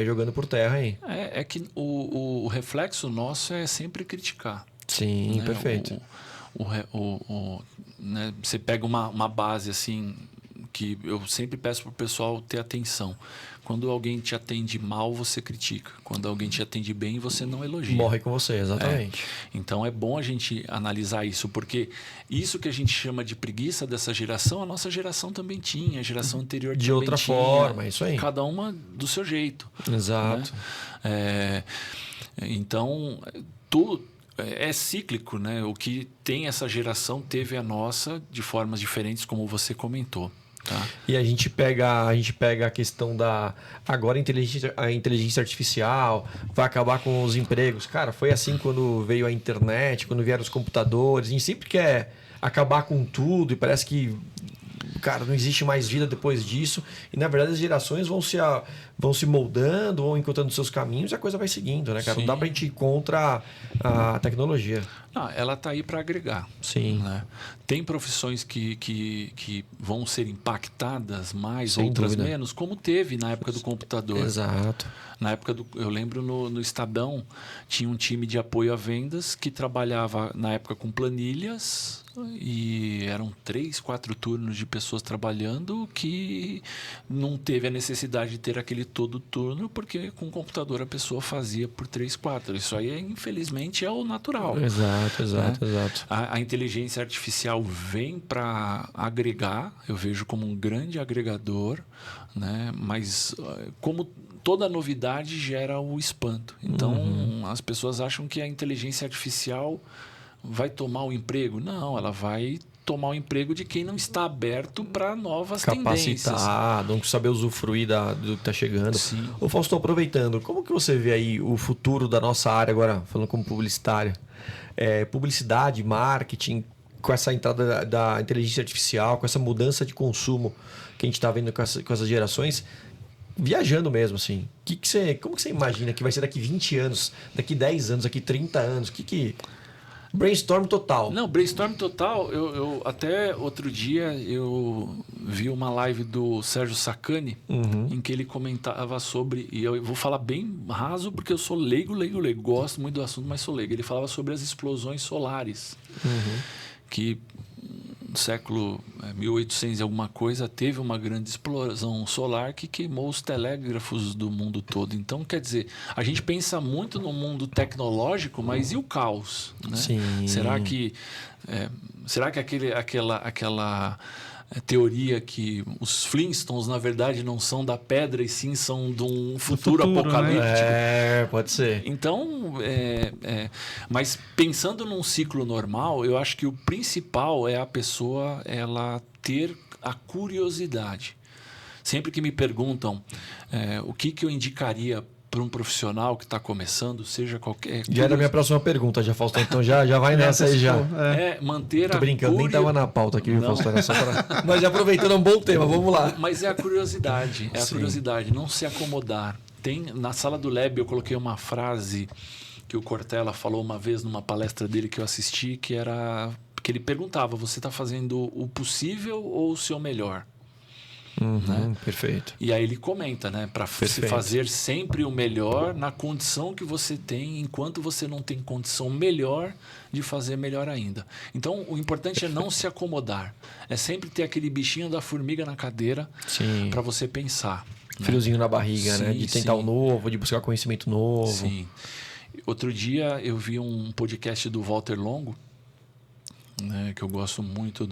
jogando por terra aí. É que o reflexo nosso é sempre criticar. Sim, né? Perfeito. Né? Você pega uma base assim, que eu sempre peço para o pessoal ter atenção. Quando alguém te atende mal, você critica. Quando alguém te atende bem, você não elogia. Morre com você, exatamente. Então é bom a gente analisar isso, porque isso que a gente chama de preguiça dessa geração, a nossa geração também tinha, a geração anterior de também outra tinha, forma, isso aí. Cada uma do seu jeito. Exato. Né? Então, tudo é cíclico, né? O que tem essa geração teve a nossa de formas diferentes, como você comentou. Tá? E a gente pega a questão da agora a inteligência artificial vai acabar com os empregos. Cara, foi assim quando veio a internet, quando vieram os computadores. A gente sempre quer acabar com tudo e parece que, cara, não existe mais vida depois disso. E na verdade as gerações vão se moldando, vão encontrando seus caminhos e a coisa vai seguindo, né, cara? Não dá pra gente ir contra a tecnologia. Não, ela está aí para agregar. Sim. Né? Tem profissões que vão ser impactadas mais, Sem outras dúvida. menos, como teve na época do computador. Exato. Na época eu lembro no Estadão, tinha um time de apoio a vendas que trabalhava na época com planilhas, e eram 3, 4 turnos de pessoas trabalhando, que não teve a necessidade de ter aquele todo turno, porque com o computador a pessoa fazia por 3, 4. Isso aí, infelizmente, é o natural. Exato. A inteligência artificial vem para agregar, eu vejo como um grande agregador, né? Mas como toda novidade gera o espanto. Então, as pessoas acham que a inteligência artificial vai tomar o emprego. Não, ela vai tomar o emprego de quem não está aberto para novas tendências. Capacitado, não saber usufruir do que está chegando. Sim. Ô Fausto, aproveitando, como que você vê aí o futuro da nossa área agora, falando como publicitário? Publicidade, marketing, com essa entrada da inteligência artificial, com essa mudança de consumo que a gente está vendo com essas gerações, viajando mesmo, assim. Como que você imagina que vai ser daqui 20 anos, daqui 10 anos, daqui 30 anos? Brainstorm total. Não, brainstorm total. Eu até outro dia eu vi uma live do Sérgio Sacani, em que ele comentava sobre, e eu vou falar bem raso porque eu sou leigo, gosto muito do assunto, mas sou leigo. Ele falava sobre as explosões solares, que no século 1800 e alguma coisa teve uma grande explosão solar que queimou os telégrafos do mundo todo. Então, quer dizer, a gente pensa muito no mundo tecnológico, mas e o caos? Né? Sim. Será que aquela teoria que os Flintstones, na verdade, não são da pedra e sim são de um futuro apocalíptico? Né? Pode ser. Então, mas pensando num ciclo normal, eu acho que o principal é a pessoa ela ter a curiosidade. Sempre que me perguntam o que eu indicaria para um profissional que está começando, seja qualquer... Já era a minha próxima pergunta, já, Fausto. Então já vai nessa aí já. Manter Tô brincando, nem estava na pauta aqui, Fausto. Era só pra... Mas aproveitando, é um bom tema, vamos lá. Mas é a curiosidade, curiosidade, não se acomodar. Na sala do Lab eu coloquei uma frase que o Cortella falou uma vez numa palestra dele que eu assisti, que ele perguntava: você está fazendo o possível ou o seu melhor? Né? Perfeito. E aí ele comenta, né? Para se fazer sempre o melhor na condição que você tem, enquanto você não tem condição melhor de fazer melhor ainda. Então, o importante é não se acomodar. É sempre ter aquele bichinho da formiga na cadeira para você pensar. Friozinho na barriga, sim, né? De tentar o novo, de buscar conhecimento novo. Sim. Outro dia eu vi um podcast do Walter Longo, né, que eu gosto muito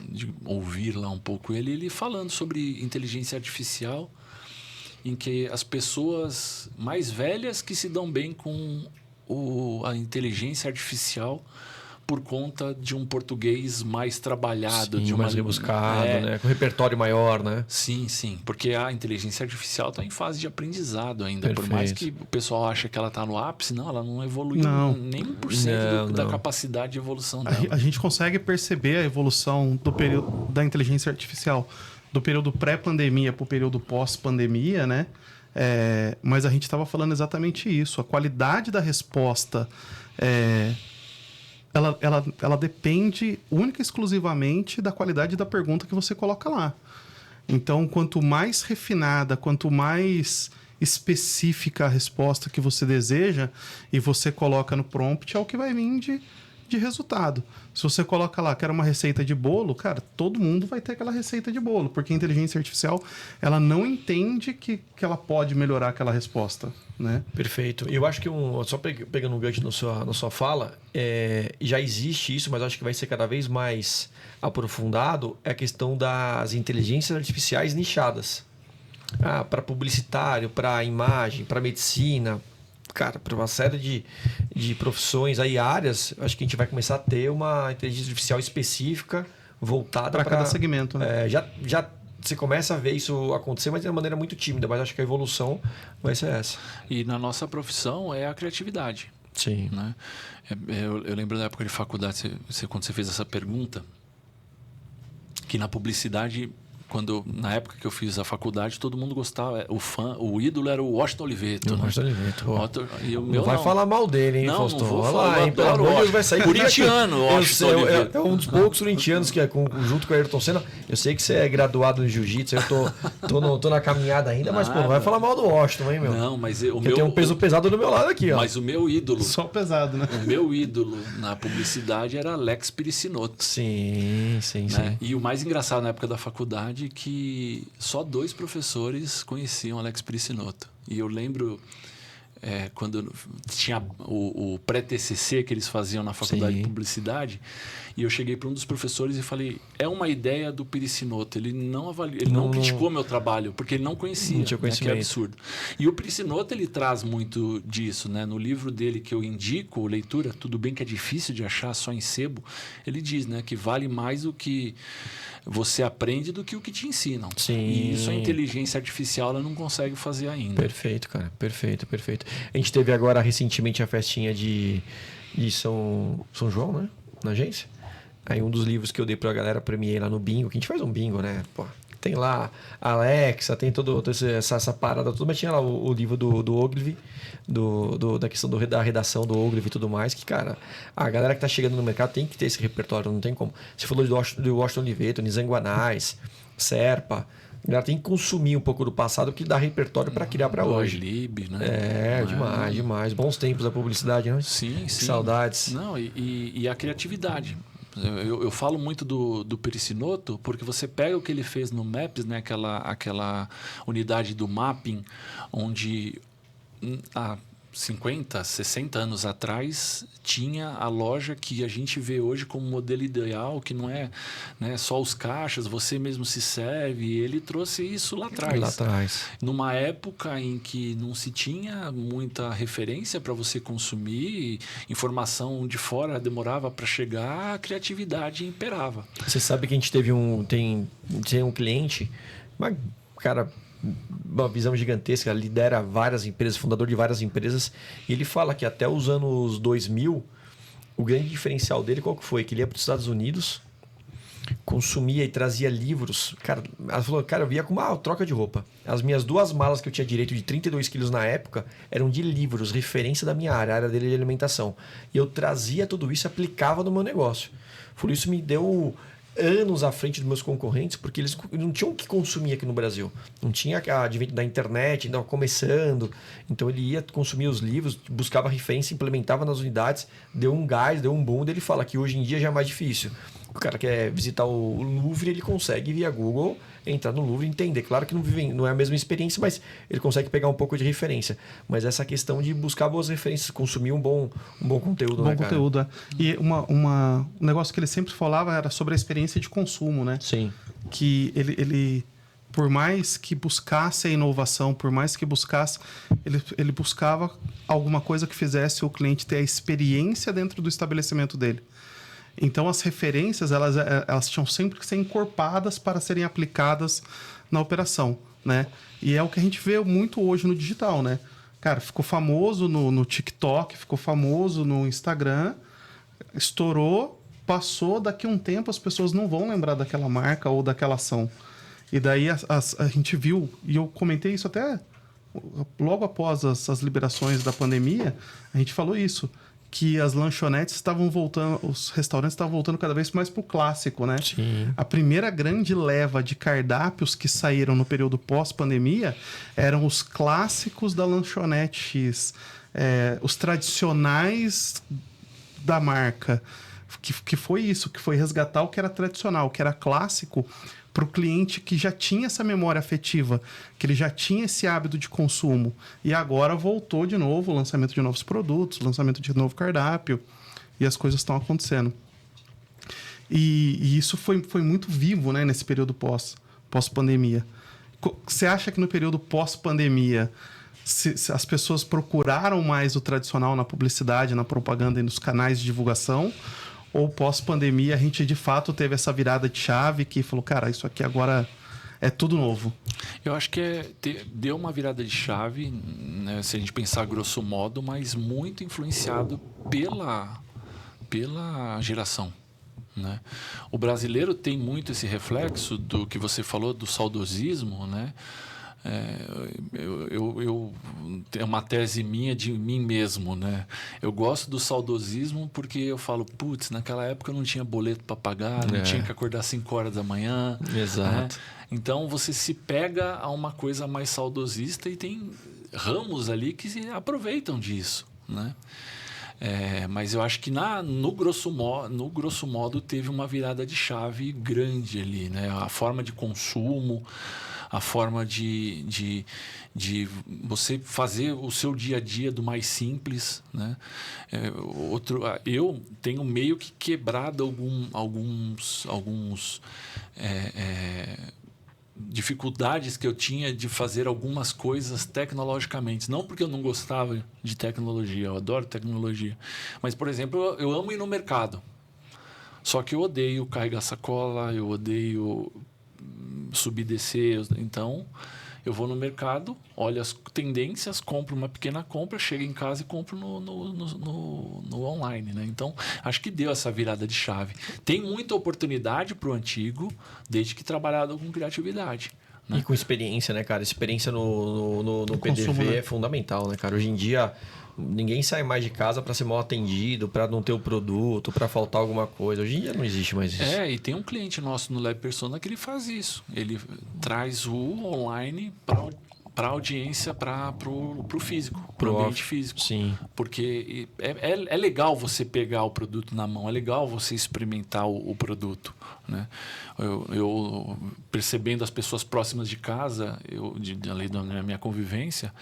de ouvir lá um pouco ele falando sobre inteligência artificial, em que as pessoas mais velhas que se dão bem com a inteligência artificial por conta de um português mais trabalhado, Sim, de uma mais rebuscado, né? Com repertório maior, né? Sim, porque a inteligência artificial está em fase de aprendizado ainda. Perfeito. Por mais que o pessoal ache que ela está no ápice, não, ela não evoluiu nem 1% da capacidade de evolução dela. A gente consegue perceber a evolução do período da inteligência artificial do período pré-pandemia para o período pós-pandemia, né? Mas a gente estava falando exatamente isso. A qualidade da resposta ela depende única e exclusivamente da qualidade da pergunta que você coloca lá. Então, quanto mais refinada, quanto mais específica a resposta que você deseja e você coloca no prompt, é o que vai vir de resultado. Se você coloca lá, quero uma receita de bolo, cara, todo mundo vai ter aquela receita de bolo, porque a inteligência artificial, ela não entende que ela pode melhorar aquela resposta, né? Perfeito. Eu acho que, só pegando um gancho na sua fala, já existe isso, mas acho que vai ser cada vez mais aprofundado, é a questão das inteligências artificiais nichadas. Para publicitário, para imagem, para medicina, cara, para uma série de profissões aí, áreas, acho que a gente vai começar a ter uma inteligência artificial específica voltada para cada segmento, né? Já você começa a ver isso acontecer, mas de uma maneira muito tímida, mas acho que a evolução vai ser essa. E na nossa profissão é a criatividade. Sim. Né? Eu lembro da época de faculdade, quando você fez essa pergunta, que na publicidade, na época que eu fiz a faculdade, todo mundo gostava, o ídolo era o Washington Oliveto. Washington Oliveto. Não vai falar mal dele, hein, não, Faustão? Não vou Olha falar, lá, hein, pelo amor de Deus, vai sair corintiano, Washington Oliveto. É um dos poucos corintianos que junto com o Ayrton Senna. Eu sei que você é graduado em jiu-jitsu, eu tô na caminhada ainda, mas pô, não vai falar mal do Washington, hein, meu? Não, mas tem um peso pesado do meu lado aqui, ó. Mas o meu ídolo... Só pesado, né? O meu ídolo na publicidade era Alex Piricinoto. Sim. E o mais engraçado na época da faculdade é que só 2 professores conheciam Alex Piricinoto. E eu lembro quando tinha o pré-TCC que eles faziam na faculdade de publicidade, e eu cheguei para um dos professores e falei: é uma ideia do Piricinoto. Ele não criticou meu trabalho, porque ele não conhecia. Não tinha conhecimento. Que é absurdo. E o Piricinoto, ele traz muito disso, né? No livro dele que eu indico, leitura, tudo bem que é difícil de achar só em sebo, ele diz, né, que vale mais o que você aprende do que o que te ensinam. Sim. E isso a inteligência artificial ela não consegue fazer ainda. Perfeito, cara. Perfeito. A gente teve agora recentemente a festinha de São João, né? Na agência. Aí um dos livros que eu dei pra galera, premiei lá no bingo, que a gente faz um bingo, né? Pô, tem lá a Alexa, tem toda essa parada toda, mas tinha lá o livro do Ogilvy, da questão da redação do Ogilvy e tudo mais, que, cara, a galera que tá chegando no mercado tem que ter esse repertório, não tem como. Você falou do Washington Oliveto, Nizanguanais, Serpa, a galera tem que consumir um pouco do passado, que dá repertório para criar para hoje. Lib, né? Demais. Bons tempos da publicidade, né? Sim. Saudades. Não, e a criatividade. Eu falo muito do Piricinoto porque você pega o que ele fez no Maps, né? Aquela unidade do mapping, onde há 50, 60 anos atrás tinha a loja que a gente vê hoje como modelo ideal, que não é, né, só os caixas, você mesmo se serve. Ele trouxe isso lá atrás. Numa época em que não se tinha muita referência para você consumir, informação de fora demorava para chegar, a criatividade imperava. Você sabe que a gente tem um cliente, uma visão gigantesca, lidera várias empresas, fundador de várias empresas, e ele fala que até os anos 2000, o grande diferencial dele qual que foi? Que ele ia para os Estados Unidos, consumia e trazia livros. Cara, ela falou, cara, eu via como uma troca de roupa. As minhas 2 malas que eu tinha direito de 32 quilos na época eram de livros, referência da minha área, a área dele de alimentação. E eu trazia tudo isso e aplicava no meu negócio. Por isso me deu anos à frente dos meus concorrentes, porque eles não tinham o que consumir aqui no Brasil. Não tinha advento da internet, ainda começando. Então ele ia consumir os livros, buscava referência, implementava nas unidades, deu um gás, deu um boom. Ele fala que hoje em dia já é mais difícil. O cara quer visitar o Louvre, ele consegue via Google entrar no Louvre e entender. Claro que não é a mesma experiência, mas ele consegue pegar um pouco de referência. Mas essa questão de buscar boas referências, consumir um bom conteúdo, né, cara? Conteúdo, é. E um negócio que ele sempre falava era sobre a experiência de consumo, né? Sim. Que ele por mais que buscasse a inovação, por mais que buscasse, ele buscava alguma coisa que fizesse o cliente ter a experiência dentro do estabelecimento dele. Então, as referências, elas tinham sempre que ser encorpadas para serem aplicadas na operação, né? E é o que a gente vê muito hoje no digital, né? Cara, ficou famoso no TikTok, ficou famoso no Instagram, estourou, passou, daqui a um tempo as pessoas não vão lembrar daquela marca ou daquela ação. E daí a gente viu, e eu comentei isso até logo após as liberações da pandemia, a gente falou isso, que as lanchonetes estavam voltando, os restaurantes estavam voltando cada vez mais para o clássico, né? Sim. A primeira grande leva de cardápios que saíram no período pós-pandemia eram os clássicos da lanchonetes, os tradicionais da marca. Que foi isso, que foi resgatar o que era tradicional, o que era clássico, para o cliente que já tinha essa memória afetiva, que ele já tinha esse hábito de consumo. E agora voltou de novo o lançamento de novos produtos, lançamento de novo cardápio, e as coisas estão acontecendo. E isso foi muito vivo, né, nesse período pós-pandemia. Você acha que no período pós-pandemia se as pessoas procuraram mais o tradicional na publicidade, na propaganda e nos canais de divulgação? Ou pós-pandemia a gente de fato teve essa virada de chave que falou, cara, isso aqui agora é tudo novo? Eu acho que deu uma virada de chave, né, se a gente pensar grosso modo, mas muito influenciado pela geração. Né? O brasileiro tem muito esse reflexo do que você falou, do saudosismo, né? Eu tenho uma tese minha de mim mesmo, né? Eu gosto do saudosismo porque eu falo, putz, naquela época eu não tinha boleto para pagar, não tinha que acordar 5 horas da manhã. Exato. Né? Então você se pega a uma coisa mais saudosista e tem ramos ali que se aproveitam disso, né? Mas eu acho que no grosso modo teve uma virada de chave grande ali, né? A forma de consumo, a forma de você fazer o seu dia a dia do mais simples, né? Eu tenho meio que quebrado alguns dificuldades que eu tinha de fazer algumas coisas tecnologicamente. Não porque eu não gostava de tecnologia, eu adoro tecnologia. Mas, por exemplo, eu amo ir no mercado. Só que eu odeio carregar sacola, eu odeio subir e descer. Então, eu vou no mercado, olho as tendências, compro uma pequena compra, chego em casa e compro no online, né? Então, acho que deu essa virada de chave. Tem muita oportunidade para o antigo, desde que trabalhado com criatividade. Né? E com experiência, né, cara? Experiência no PDV consumo, né? é fundamental, né, cara? Hoje em dia, ninguém sai mais de casa para ser mal atendido, para não ter o produto, para faltar alguma coisa. Hoje em dia não existe mais isso. E tem um cliente nosso no Lab Persona que ele faz isso. Ele traz o online para a audiência, para o físico, para o ambiente físico. Sim. Porque é legal você pegar o produto na mão, é legal você experimentar o produto. Né? Eu percebendo as pessoas próximas de casa, ali da minha convivência,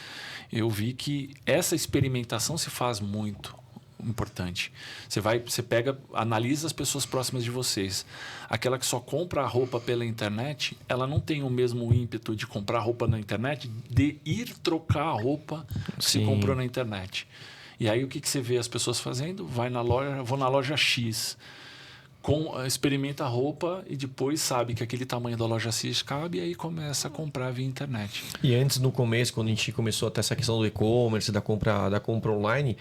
eu vi que essa experimentação se faz muito importante. Você pega, analisa as pessoas próximas de vocês. Aquela que só compra a roupa pela internet, ela não tem o mesmo ímpeto de comprar roupa na internet, de ir trocar a roupa que se comprou na internet. E aí o que você vê as pessoas fazendo? Vou na loja X, experimenta a roupa e depois sabe que aquele tamanho da loja X cabe e aí começa a comprar via internet. E antes, no começo, quando a gente começou a ter essa questão do e-commerce, da compra online,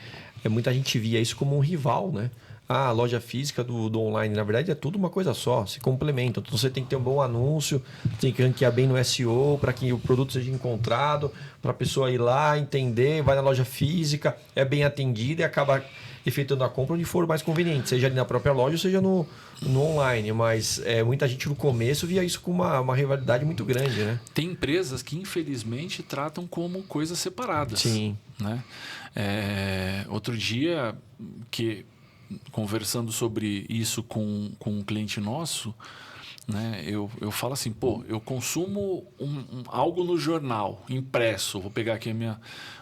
muita gente via isso como um rival, né? a loja física do online. Na verdade, é tudo uma coisa só, se complementam. Então, você tem que ter um bom anúncio, tem que ranquear bem no SEO para que o produto seja encontrado, para a pessoa ir lá, entender, vai na loja física, é bem atendida e acaba efetuando a compra onde for mais conveniente, seja ali na própria loja ou seja no online. Mas muita gente no começo via isso com uma rivalidade muito grande, né? Tem empresas que, infelizmente, tratam como coisas separadas. Sim. Né? Outro dia, conversando sobre isso com um cliente nosso, né, eu falo assim, eu consumo algo no jornal, impresso, vou pegar aqui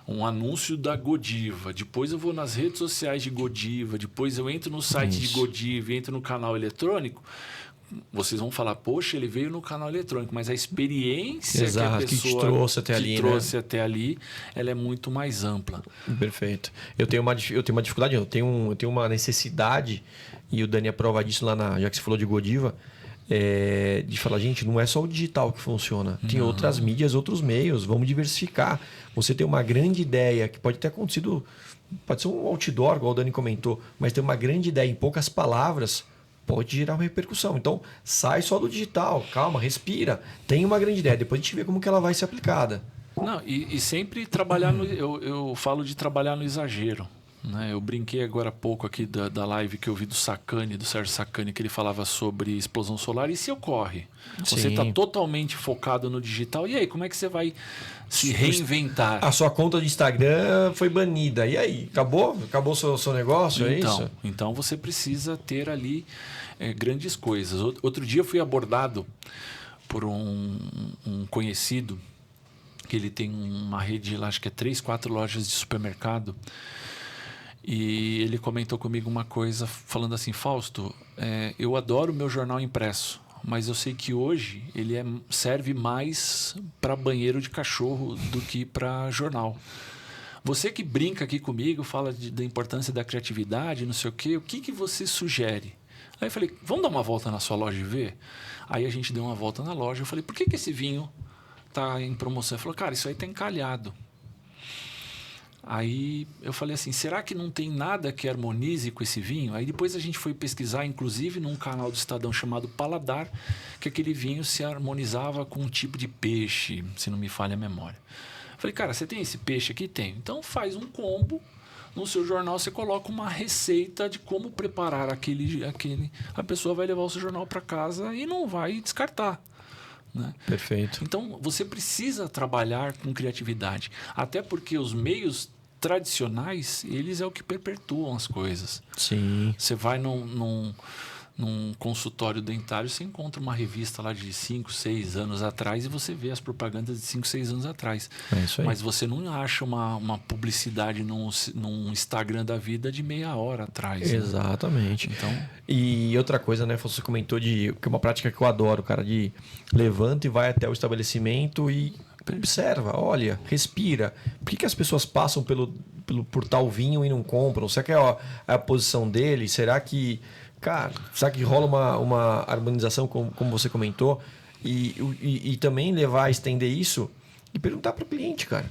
um anúncio da Godiva, depois eu vou nas redes sociais de Godiva, depois eu entro no site de Godiva, entro no canal eletrônico. Vocês vão falar, poxa, ele veio no canal eletrônico, mas a experiência Exato, que a pessoa te trouxe até ali, ela é muito mais ampla. Perfeito. Eu tenho uma dificuldade, eu tenho uma necessidade, e o Dani é prova disso lá já que você falou de Godiva, de falar, gente, não é só o digital que funciona. Tem outras mídias, outros meios, vamos diversificar. Você tem uma grande ideia, que pode ter acontecido, pode ser um outdoor, igual o Dani comentou, mas tem uma grande ideia em poucas palavras, pode gerar uma repercussão. Então, sai só do digital, calma, respira. Tem uma grande ideia, depois a gente vê como que ela vai ser aplicada. Não, e sempre trabalhar eu falo de trabalhar no exagero. Né? Eu brinquei agora há pouco aqui da live que eu vi do Sérgio Sacani, que ele falava sobre explosão solar. E se ocorre? Você está totalmente focado no digital. E aí, como é que você vai se reinventar? A sua conta de Instagram foi banida. E aí? Acabou? Acabou o seu negócio? É isso? Então você precisa ter ali grandes coisas. Outro dia eu fui abordado por um conhecido, que ele tem uma rede, acho que 3, 4 lojas de supermercado. E ele comentou comigo uma coisa, falando assim, Fausto, eu adoro o meu jornal impresso, mas eu sei que hoje ele serve mais para banheiro de cachorro do que para jornal. Você que brinca aqui comigo, fala da importância da criatividade, não sei o que você sugere? Aí eu falei, vamos dar uma volta na sua loja e ver? Aí a gente deu uma volta na loja, eu falei, por que esse vinho está em promoção? Ele falou, cara, isso aí está encalhado. Aí eu falei assim, será que não tem nada que harmonize com esse vinho? Aí depois a gente foi pesquisar, inclusive num canal do Estadão chamado Paladar, que aquele vinho se harmonizava com um tipo de peixe, se não me falha a memória. Eu falei, cara, você tem esse peixe aqui? Tem. Então faz um combo, no seu jornal você coloca uma receita de como preparar aquele. A pessoa vai levar o seu jornal para casa e não vai descartar. Né? Perfeito. Então você precisa trabalhar com criatividade, até porque os meios tradicionais, eles é o que perpetuam as coisas. Sim. Você vai num consultório dentário, você encontra uma revista lá de 5, 6 anos atrás e você vê as propagandas de 5, 6 anos atrás. É isso aí. Mas você não acha uma publicidade num Instagram da vida de meia hora atrás. Exatamente. Né? Então, e outra coisa, né? Você comentou que é uma prática que eu adoro, cara, de levanta e vai até o estabelecimento e observa, olha, respira. Por que as pessoas passam por tal vinho e não compram? Será que é a posição dele? Será que, cara, será que rola uma harmonização, como você comentou? E também levar a estender isso e perguntar para o cliente, cara,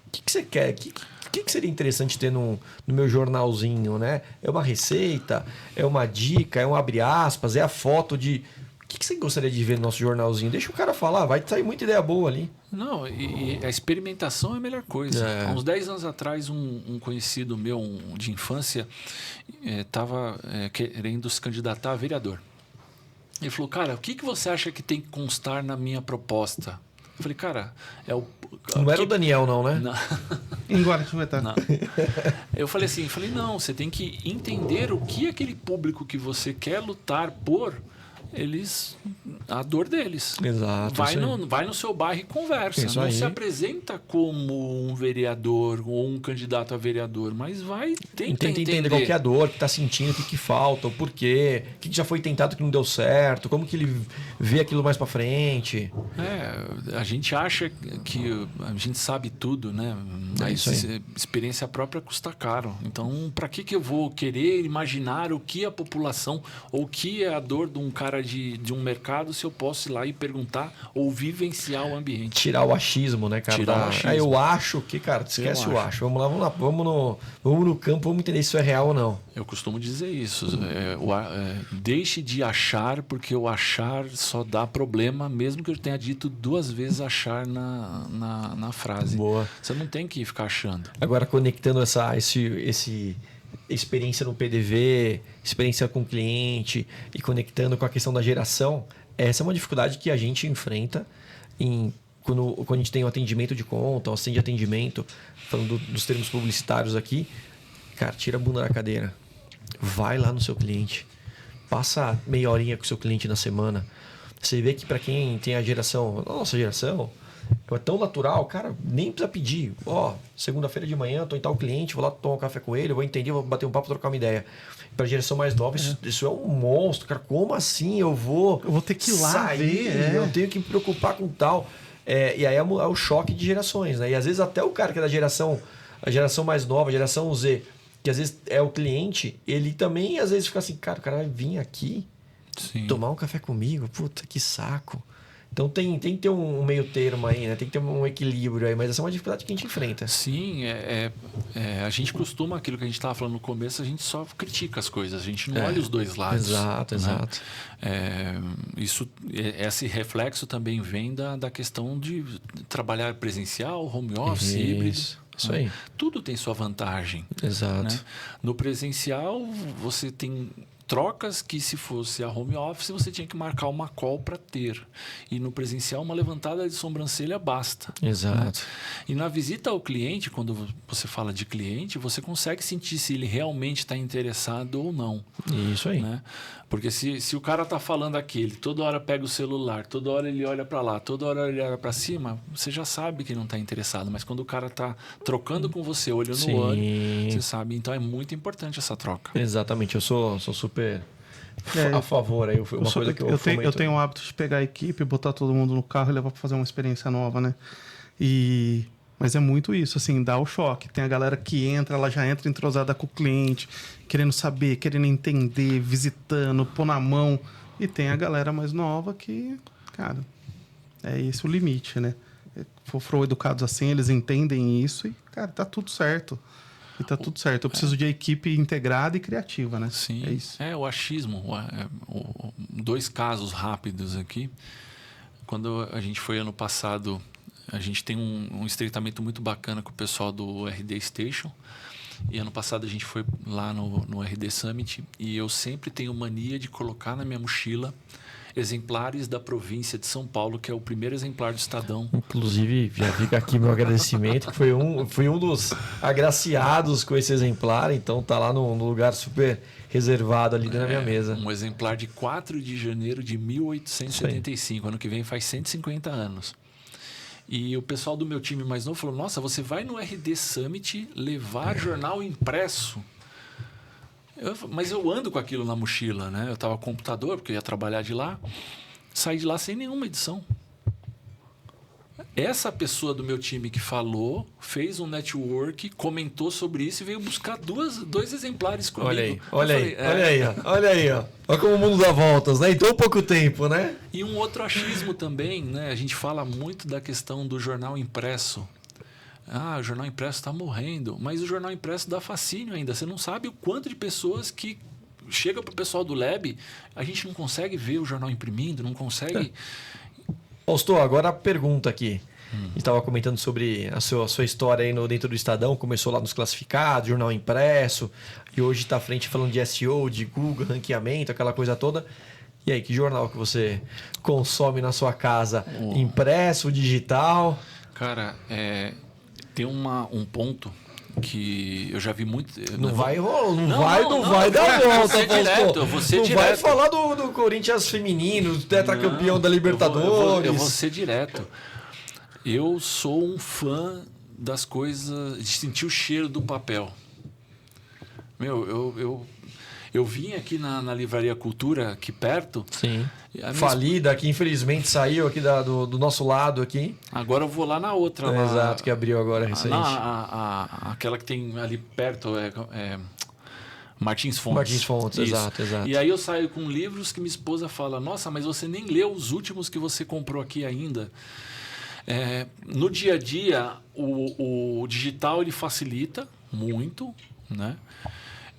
o que você quer? O que seria interessante ter no meu jornalzinho, né? É uma receita? É uma dica? É um abre aspas? É a foto de... O que você gostaria de ver no nosso jornalzinho? Deixa o cara falar, vai sair muita ideia boa ali. Não, e a experimentação é a melhor coisa. É. Há uns 10 anos atrás, um conhecido meu de infância estava querendo se candidatar a vereador. Ele falou, cara, o que você acha que tem que constar na minha proposta? Eu falei, cara, Não era o Daniel, não, né? Não. Enguaratinguetá. Não. Eu falei assim, não, você tem que entender o que aquele público que você quer lutar por, a dor deles. Exato. Vai no seu bairro e conversa. Isso não aí. se apresenta como um vereador ou um candidato a vereador, mas tenta entender qual que é a dor, o que está sentindo, o que falta, o porquê, o que já foi tentado que não deu certo, como que ele vê aquilo mais para frente. A gente acha que a gente sabe tudo, né? Mas experiência própria custa caro. Então, para que eu vou querer imaginar o que a população ou o que é a dor de um cara de um mercado se eu posso ir lá e perguntar ou vivenciar o ambiente. Tirar o achismo, né, cara? Tirar o achismo. Eu acho que, cara, esquece o acho. Vamos lá, vamos no campo, vamos entender se isso é real ou não. Eu costumo dizer isso. Deixe de achar, porque o achar só dá problema, mesmo que eu tenha dito 2 vezes achar na frase. Boa. Você não tem que ficar achando. Agora, conectando essa experiência no PDV, experiência com o cliente e conectando com a questão da geração, essa é uma dificuldade que a gente enfrenta quando a gente tem um atendimento de conta, um assistente de atendimento, falando dos termos publicitários aqui. Cara, tira a bunda da cadeira. Vai lá no seu cliente. Passa meia horinha com o seu cliente na semana. Você vê que para quem tem a nossa geração, é tão natural, cara, nem precisa pedir. Segunda-feira de manhã, tô em tal cliente, vou lá tomar um café com ele, vou entender, vou bater um papo, trocar uma ideia. Para a geração mais nova, isso é um monstro, cara. Como assim? Eu vou ter que ir lá sair, ver. eu tenho que me preocupar com tal. E aí é o choque de gerações, né? E às vezes até o cara que é da a geração mais nova, a geração Z, que às vezes é o cliente, ele também às vezes fica assim, cara, o cara vai vir aqui tomar um café comigo, puta, que saco. Então tem que ter um meio termo aí, né? Tem que ter um equilíbrio aí, mas essa é uma dificuldade que a gente enfrenta. Sim, a gente costuma, aquilo que a gente estava falando no começo, a gente só critica as coisas, a gente não olha os dois lados. Exato, né? exato. Esse reflexo também vem da questão de trabalhar presencial, home office, híbrido. Isso aí. Tudo tem sua vantagem. Exato. Né? No presencial, você tem trocas que, se fosse a home office, você tinha que marcar uma call para ter. E no presencial, uma levantada de sobrancelha basta. Exato. Né? E na visita ao cliente, quando você fala de cliente, você consegue sentir se ele realmente está interessado ou não. Isso aí. Né? Porque se o cara está falando aquele, toda hora pega o celular, toda hora ele olha para lá, toda hora ele olha para cima, você já sabe que não está interessado. Mas quando o cara está trocando com você, olho no olho, você sabe. Então é muito importante essa troca. Exatamente. Eu sou super a favor. Aí, eu tenho o hábito de pegar a equipe, botar todo mundo no carro e levar para fazer uma experiência nova, né? Mas é muito isso, assim, dá o choque. Tem a galera que entra, ela já entra entrosada com o cliente, querendo saber, querendo entender, visitando, pôr na mão. E tem a galera mais nova que, cara, é esse o limite, né? Foram educados assim, eles entendem isso e, cara, tá tudo certo. E tá tudo certo. Eu preciso de equipe integrada e criativa, né? Sim. É isso. O achismo. 2 casos rápidos aqui. Quando a gente foi ano passado, a gente tem um estreitamento muito bacana com o pessoal do RD Station. E ano passado a gente foi lá no RD Summit. E eu sempre tenho mania de colocar na minha mochila exemplares da província de São Paulo, que é o primeiro exemplar do Estadão. Inclusive, já fica aqui meu agradecimento, que foi um dos agraciados com esse exemplar, então tá lá num lugar super reservado ali na minha mesa. Um exemplar de 4 de janeiro de 1875, ano que vem faz 150 anos. E o pessoal do meu time mais novo falou, nossa, você vai no RD Summit levar jornal impresso? Mas eu ando com aquilo na mochila, né? Eu estava com computador, porque eu ia trabalhar de lá. Saí de lá sem nenhuma edição. Essa pessoa do meu time que falou, fez um network, comentou sobre isso e veio buscar 2 exemplares comigo. Olha aí, ó. Olha como o mundo dá voltas, né? Em tão pouco tempo, né? E um outro achismo também, né? A gente fala muito da questão do jornal impresso. O jornal impresso está morrendo, mas o jornal impresso dá fascínio ainda. Você não sabe o quanto de pessoas que chega para o pessoal do Lab, a gente não consegue ver o jornal imprimindo, não consegue. Fausto, agora a pergunta aqui. A gente estava comentando sobre a sua história aí dentro do Estadão, começou lá nos classificados, jornal impresso, e hoje está à frente falando de SEO, de Google, ranqueamento, aquela coisa toda. E aí, que jornal que você consome na sua casa? Impresso, digital? Cara, tem um ponto que eu já vi muito. Não vai dar volta, eu vou ser não direto. Vai falar do Corinthians feminino, tetracampeão da Libertadores. Eu vou ser direto. Eu sou um fã das coisas, de sentir o cheiro do papel. Eu vim aqui na Livraria Cultura, aqui perto. Sim. Falida, que infelizmente saiu aqui do nosso lado aqui. Agora eu vou lá na outra. Lá, exato, que abriu agora recente. Aquela que tem ali perto, Martins Fontes. Martins Fontes, Isso. exato. E aí eu saio com livros que minha esposa fala, nossa, mas você nem leu os últimos que você comprou aqui ainda. No dia a dia, o digital ele facilita muito, né?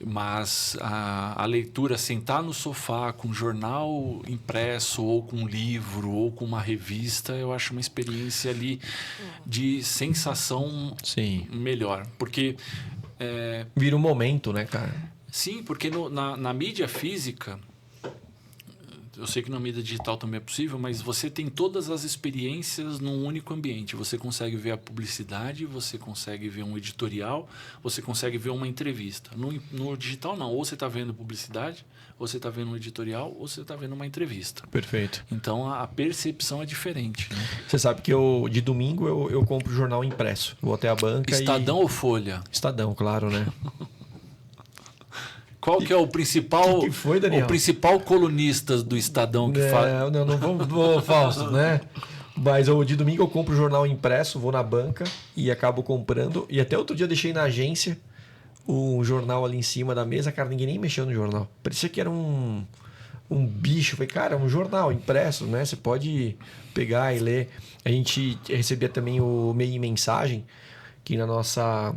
Mas a leitura, sentar no sofá com um jornal impresso, ou com um livro, ou com uma revista, eu acho uma experiência ali de sensação melhor. Porque... Vira um momento, né, cara? Sim, porque na mídia física... Eu sei que na mídia digital também é possível, mas você tem todas as experiências num único ambiente. Você consegue ver a publicidade, você consegue ver um editorial, você consegue ver uma entrevista. No digital, não. Ou você está vendo publicidade, ou você está vendo um editorial, ou você está vendo uma entrevista. Perfeito. Então, a percepção é diferente. Né? Você sabe que de domingo eu compro jornal impresso. Vou até a banca Estadão ou Folha? Estadão, claro, né? Qual que é o principal, que foi, Daniel? O principal colunista do Estadão que fala? Não vou Fausto, né? Mas de domingo eu compro o jornal impresso, vou na banca e acabo comprando. E até outro dia eu deixei na agência um jornal ali em cima da mesa. Cara, ninguém nem mexeu no jornal. Parecia que era um bicho. Eu falei, cara, é um jornal impresso, né? Você pode pegar e ler. A gente recebia também o MEI Mensagem, que na nossa...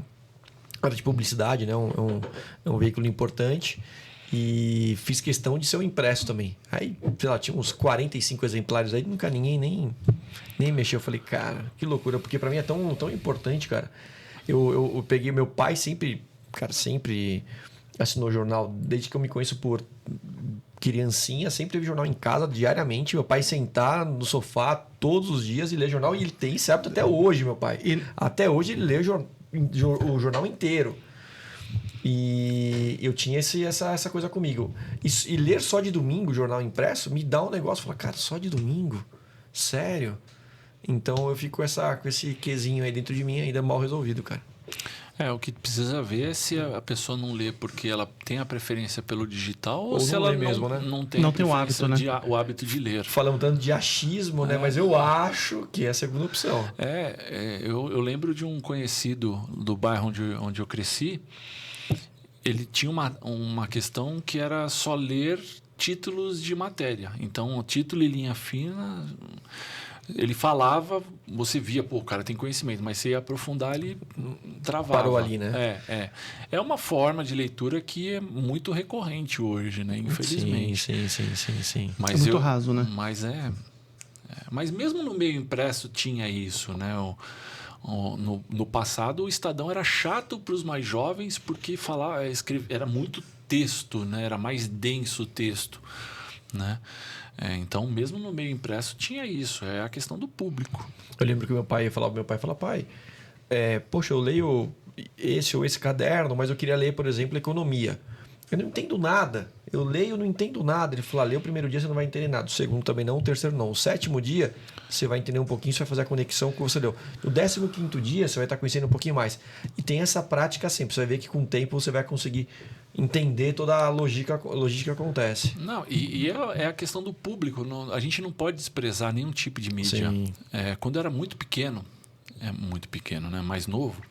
área de publicidade, né? É um veículo importante. E fiz questão de ser um impresso também. Aí, sei lá, tinha uns 45 exemplares aí, nunca ninguém nem mexeu. Eu falei, cara, que loucura, porque para mim é tão importante, cara. Eu peguei, meu pai sempre assinou jornal, desde que eu me conheço por criancinha, sempre teve jornal em casa diariamente. Meu pai sentar no sofá todos os dias e ler jornal, e ele tem esse hábito até hoje, meu pai. Até hoje ele lê o jornal inteiro. E eu tinha essa coisa comigo. E ler só de domingo o jornal impresso me dá um negócio. Falar, cara, só de domingo? Sério? Então eu fico com esse quezinho aí dentro de mim ainda mal resolvido, cara. O que precisa ver é se a pessoa não lê porque ela tem a preferência pelo digital ou se não ela lê mesmo, né? não tem o hábito, né? o hábito de ler. Falamos tanto de achismo, né? Mas eu acho que é a segunda opção. Eu lembro de um conhecido do bairro onde eu cresci. Ele tinha uma questão que era só ler títulos de matéria. Então, o título e linha fina, ele falava, você via, pô, o cara tem conhecimento, mas você ia aprofundar, ele travava. Parou ali, né? É uma forma de leitura que é muito recorrente hoje, né? Infelizmente. Sim. Mas é muito raso, né? Mas mesmo no meio impresso tinha isso, né? No passado, o Estadão era chato para os mais jovens porque era muito texto, né? Era mais denso o texto, né? Então, mesmo no meio impresso, tinha isso. É a questão do público. Eu lembro que meu pai falava, pai, poxa, eu leio esse ou esse caderno, mas eu queria ler, por exemplo, economia. Eu não entendo nada. Eu leio, não entendo nada. Ele falou, lê o primeiro dia, você não vai entender nada. O segundo também não, o terceiro não. O sétimo dia, você vai entender um pouquinho, você vai fazer a conexão que você leu. No 15º dia, você vai estar conhecendo um pouquinho mais. E tem essa prática sempre. Você vai ver que com o tempo você vai conseguir entender toda a logística que acontece. Não, é a questão do público. A gente não pode desprezar nenhum tipo de mídia. Quando eu era muito pequeno, né? Mais novo,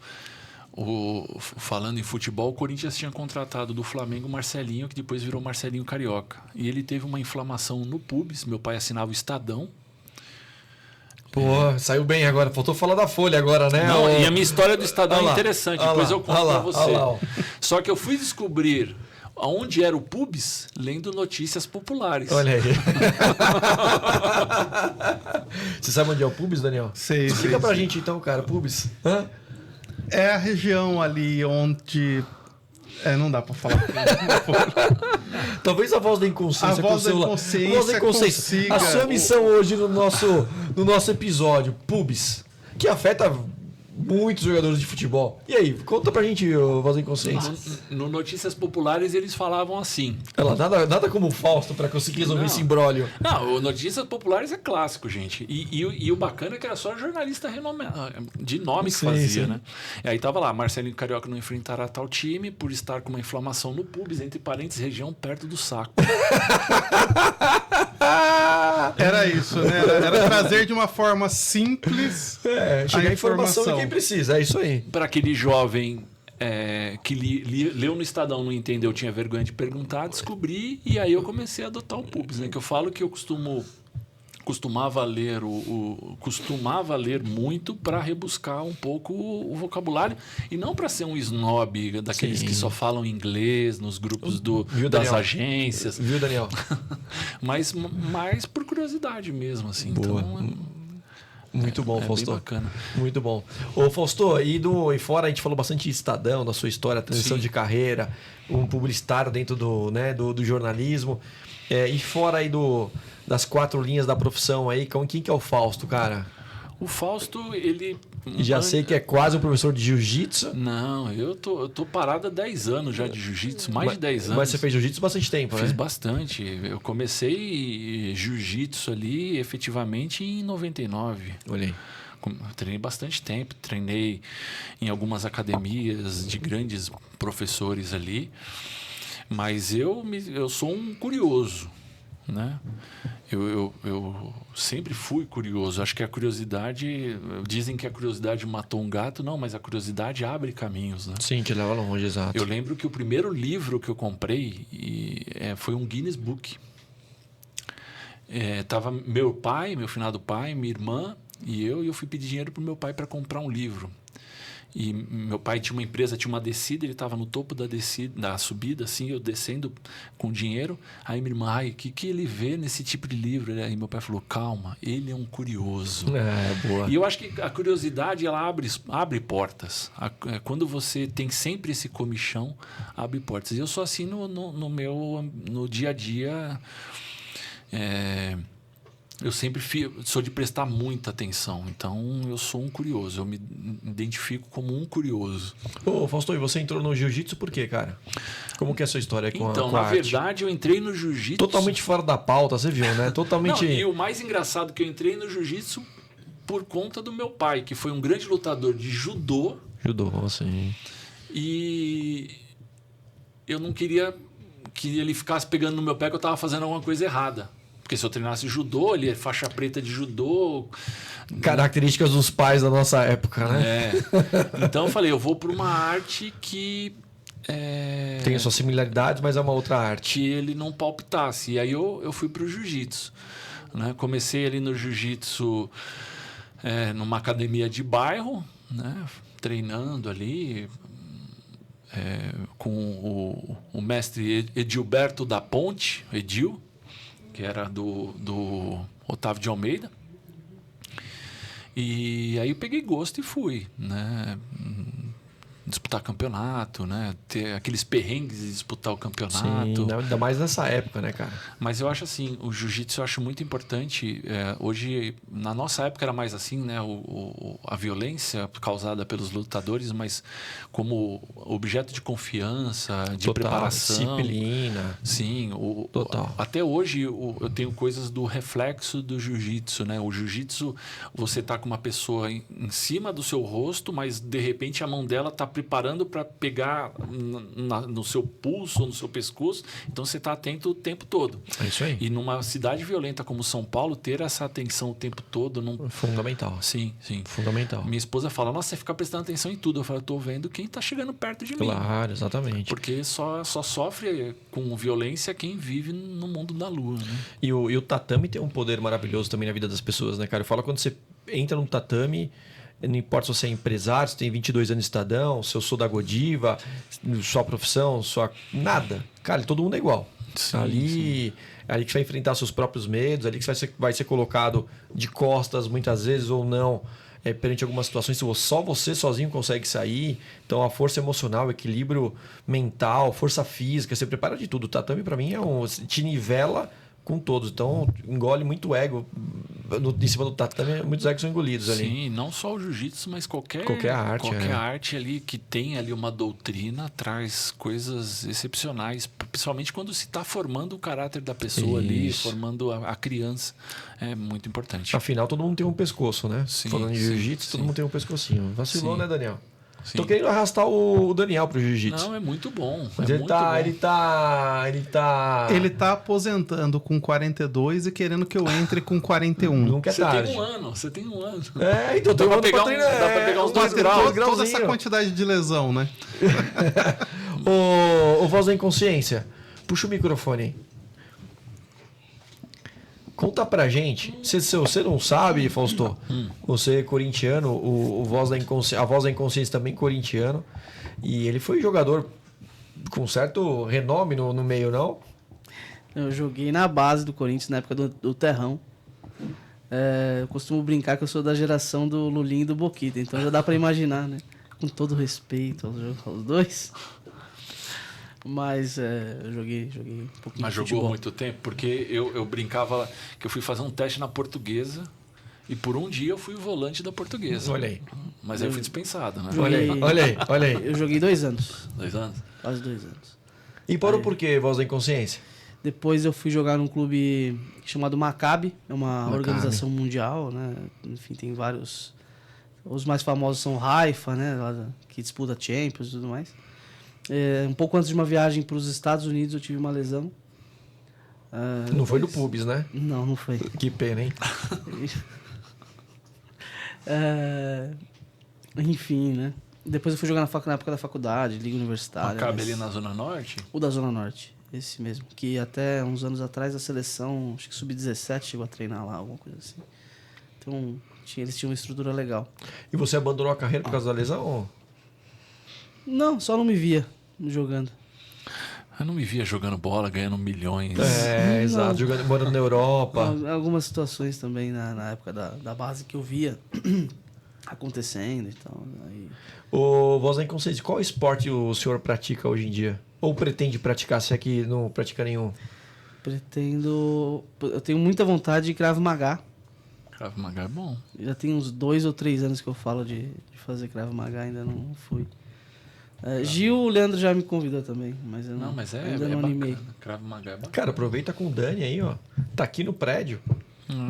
falando em futebol, o Corinthians tinha contratado do Flamengo o Marcelinho, que depois virou Marcelinho Carioca. E ele teve uma inflamação no pubis. Meu pai assinava o Estadão. Pô, saiu bem agora. Faltou falar da Folha agora, né? Não, e a minha história do Estadão é interessante. Depois eu conto pra você. Só que eu fui descobrir onde era o pubis lendo notícias populares. Olha aí. Você sabe onde é o pubis, Daniel? Sei. Explica pra gente então, cara, pubis. Hã? É a região ali onde... não dá pra falar. Talvez a voz da inconsciência. A voz da inconsciência consiga. A sua missão hoje no nosso episódio, pubis, que afeta muitos jogadores de futebol. E aí, conta pra gente, voz da inconsciência. No Notícias Populares eles falavam assim. Nada como o Fausto pra conseguir resolver esse imbróglio. Não, o Notícias Populares é clássico, gente. E o bacana é que era só jornalista de nome que fazia, né? E aí tava lá, Marcelinho Carioca não enfrentará tal time por estar com uma inflamação no pubis, entre parênteses, região perto do saco. Era isso, né? Era trazer de uma forma simples chegar a informação de quem precisa, é isso aí. Para aquele jovem que leu no Estadão, não entendeu, tinha vergonha de perguntar, descobri, e aí eu comecei a adotar o pubs, né? Que eu falo que eu costumava ler muito para rebuscar um pouco o vocabulário e não para ser um snob daqueles que só falam inglês nos grupos das agências. Viu, Daniel? mas por curiosidade mesmo, assim. Boa. Então, Muito bom, Fausto. Bem bacana. Muito bom. Ô, Fausto, e fora a gente falou bastante de Estadão, da sua história, transição de carreira, um publicitário dentro do jornalismo. E fora aí das 4 linhas da profissão aí, quem que é o Fausto, cara? O Fausto, ele... Já sei que é quase um professor de jiu-jitsu. Não, eu tô parado há 10 anos já de jiu-jitsu, mais de 10 anos. Mas você fez jiu-jitsu bastante tempo, né? Fiz bastante. Eu comecei jiu-jitsu ali efetivamente em 99. Olhei. Treinei bastante tempo, treinei em algumas academias de grandes professores ali, mas eu sou um curioso, né? Eu sempre fui curioso. Acho que a curiosidade... Dizem que a curiosidade matou um gato. Não, mas a curiosidade abre caminhos, né? Sim, te leva longe, exato. Eu lembro que o primeiro livro que eu comprei foi um Guinness Book. Tava meu finado pai, minha irmã e eu fui pedir dinheiro para o meu pai para comprar um livro. E meu pai tinha uma empresa, tinha uma descida, ele estava no topo da subida, assim, eu descendo com dinheiro. Aí minha irmã, o que ele vê nesse tipo de livro? Aí meu pai falou, calma, ele é um curioso. Boa. E eu acho que a curiosidade, ela abre portas. Quando você tem sempre esse comichão, abre portas. E eu sou assim no dia a dia... eu sempre sou de prestar muita atenção, então eu sou um curioso, eu me identifico como um curioso. Ô, Fausto, e você entrou no jiu-jitsu por quê, cara? Como que é a sua história com a arte? Então, na verdade, eu entrei no jiu-jitsu... Totalmente fora da pauta, você viu, né? Totalmente... Não, e o mais engraçado é que eu entrei no jiu-jitsu por conta do meu pai, que foi um grande lutador de judô. Judô, sim. E eu não queria que ele ficasse pegando no meu pé que eu estava fazendo alguma coisa errada. Porque se eu treinasse judô, ele é faixa preta de judô. Características dos pais da nossa época, né? Então eu falei, eu vou para uma arte que... tem as suas similaridades, mas é uma outra arte. Que ele não palpitasse. E aí eu fui para o jiu-jitsu. Né? Comecei ali no jiu-jitsu numa academia de bairro, né? Treinando ali com o mestre Edilberto da Ponte, Edil, que era do Otávio de Almeida. E aí eu peguei gosto e fui, né? Disputar campeonato, né? Ter aqueles perrengues de disputar o campeonato. Sim, ainda mais nessa época, né, cara? Mas eu acho assim, o jiu-jitsu eu acho muito importante. Hoje, na nossa época era mais assim, né? A violência causada pelos lutadores, mas como objeto de confiança, de preparação. Disciplina. Sim. Total. Até hoje eu tenho coisas do reflexo do jiu-jitsu, né? O jiu-jitsu, você tá com uma pessoa em cima do seu rosto, mas de repente a mão dela tá preparando para pegar no seu pulso ou no seu pescoço, então você está atento o tempo todo. É isso aí. E numa cidade violenta como São Paulo, ter essa atenção o tempo todo... Fundamental. Sim. Fundamental. Minha esposa fala, nossa, você fica prestando atenção em tudo. Eu falo, eu tô vendo quem está chegando perto de mim. Claro, exatamente. Porque só sofre com violência quem vive no mundo da lua, né? E o tatame tem um poder maravilhoso também na vida das pessoas, né, cara? Eu falo, quando você entra no tatame... Não importa se você é empresário, se tem 22 anos de Estadão, se eu sou da Godiva, sua profissão, nada. Cara, todo mundo é igual. Sim, ali que você vai enfrentar seus próprios medos, ali que você vai ser colocado de costas muitas vezes ou não, perante algumas situações. Só você sozinho consegue sair. Então a força emocional, o equilíbrio mental, força física, você prepara de tudo. O tatame para mim te nivela com todos. Então engole muito ego. Em cima do tatame, muitos egos são engolidos ali. Sim, não só o jiu-jitsu, mas qualquer arte. Qualquer arte ali que tem ali uma doutrina traz coisas excepcionais, principalmente quando se está formando o caráter da pessoa ali, formando a criança. É muito importante. Afinal, todo mundo tem um pescoço, né? Sim, falando de jiu-jitsu, todo mundo tem um pescocinho. Vacilou, né, Daniel? Sim. Tô querendo arrastar o Daniel pro jiu-jitsu. Não, é muito bom. Mas é ele muito tá, bom. Ele tá aposentando com 42 e querendo que eu entre com 41. Nunca é Você tarde. tem um ano, você tem um ano. É, então Dá tem pra um ano pegar pra um- treinar. dá pra pegar uns É, dois tem graus, dois Toda essa grauzinho. quantidade de lesão, né? Ô, Voz da Inconsciência, puxa o microfone aí. Conta pra gente, se você não sabe, Fausto, você é corintiano, o Voz da Inconsciência, a Voz da Inconsciência também corintiano, e ele foi jogador com certo renome no meio, não? Eu joguei na base do Corinthians, na época do Terrão. Eu costumo brincar que eu sou da geração do Lulinho e do Boquita, então já dá pra imaginar, né? Com todo respeito aos dois. Mas eu joguei um pouquinho Mas de jogou futebol. muito tempo, porque eu brincava que eu fui fazer um teste na Portuguesa e por um dia eu fui o volante da Portuguesa. Olha aí. Mas aí eu fui dispensado, né? Joguei- Olha aí. Eu joguei 2 anos, 2 anos. quase 2 anos. E parou por quê, Voz da Inconsciência? Depois eu fui jogar num clube chamado Maccabi, é uma Maccabi. organização mundial, né? Enfim, tem vários... Os mais famosos são o Haifa, né? Que disputa Champions e tudo mais. Um pouco antes de uma viagem para os Estados Unidos, eu tive uma lesão. Não foi do Depois- pubis, né? Não foi. Que pena, hein? Enfim, né? Depois eu fui jogar na época da faculdade, Liga Universitária. Cabe mas- ali na Zona Norte? O da Zona Norte, esse mesmo. Que até uns anos atrás a seleção, acho que sub-17, chegou a treinar lá, alguma coisa assim. Então, eles tinham uma estrutura legal. E você abandonou a carreira por causa da lesão? Não, só não me via jogando. Eu não me via jogando bola, ganhando milhões. É, exato. Jogando, morando na Europa. Algumas situações também na época da base que eu via acontecendo e tal. Aí... Ô, Voz da Inconsciência, qual esporte o senhor pratica hoje em dia? Ou pretende praticar, se é que não pratica nenhum? Pretendo... Eu tenho muita vontade de Krav Maga. Krav Maga é bom. Já tem uns 2 ou 3 anos que eu falo de fazer Krav Maga, ainda não fui. Gil, o Leandro já me convidou também, mas eu Não, mas ainda é não animei. bacana. Krav Maga é bacana. Cara, aproveita com o Dani aí, ó. Tá aqui no prédio.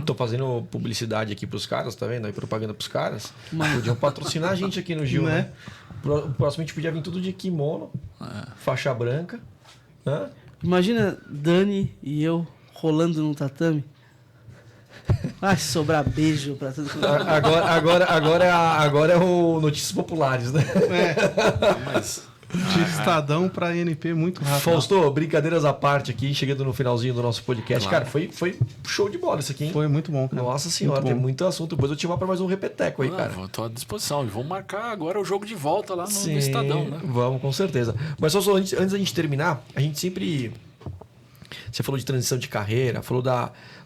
Tô fazendo publicidade aqui pros caras, tá vendo? Aí propaganda pros caras. Podiam patrocinar a gente aqui no Gil, né? Próximo a gente podia vir tudo de kimono, faixa branca. Hã? Imagina Dani e eu rolando num tatame. Ai, sobrar beijo pra tudo. Agora é o Notícias Populares, né? Mas De Estadão pra NP muito rápido. Fausto, brincadeiras à parte aqui, chegando no finalzinho do nosso podcast. Claro. Cara, foi show de bola isso aqui, hein? Foi muito bom, cara. Nossa senhora, Muito tem bom. muito assunto. Depois eu te chamar pra mais um repeteco aí, cara. Estou à disposição. E vamos marcar agora o jogo de volta lá no Estadão, né? Vamos, com certeza. Mas só antes da gente terminar, a gente sempre... Você falou de transição de carreira, falou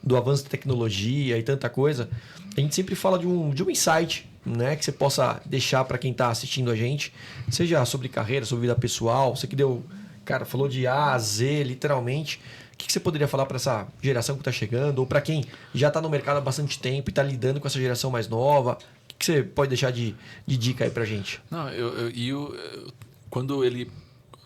do avanço da tecnologia e tanta coisa. A gente sempre fala de um insight, né, que você possa deixar para quem está assistindo a gente, seja sobre carreira, sobre vida pessoal. Você que deu, cara, falou de A a Z, literalmente. O que você poderia falar para essa geração que está chegando, ou para quem já está no mercado há bastante tempo e está lidando com essa geração mais nova? O que você pode deixar de dica aí para gente? Não, quando ele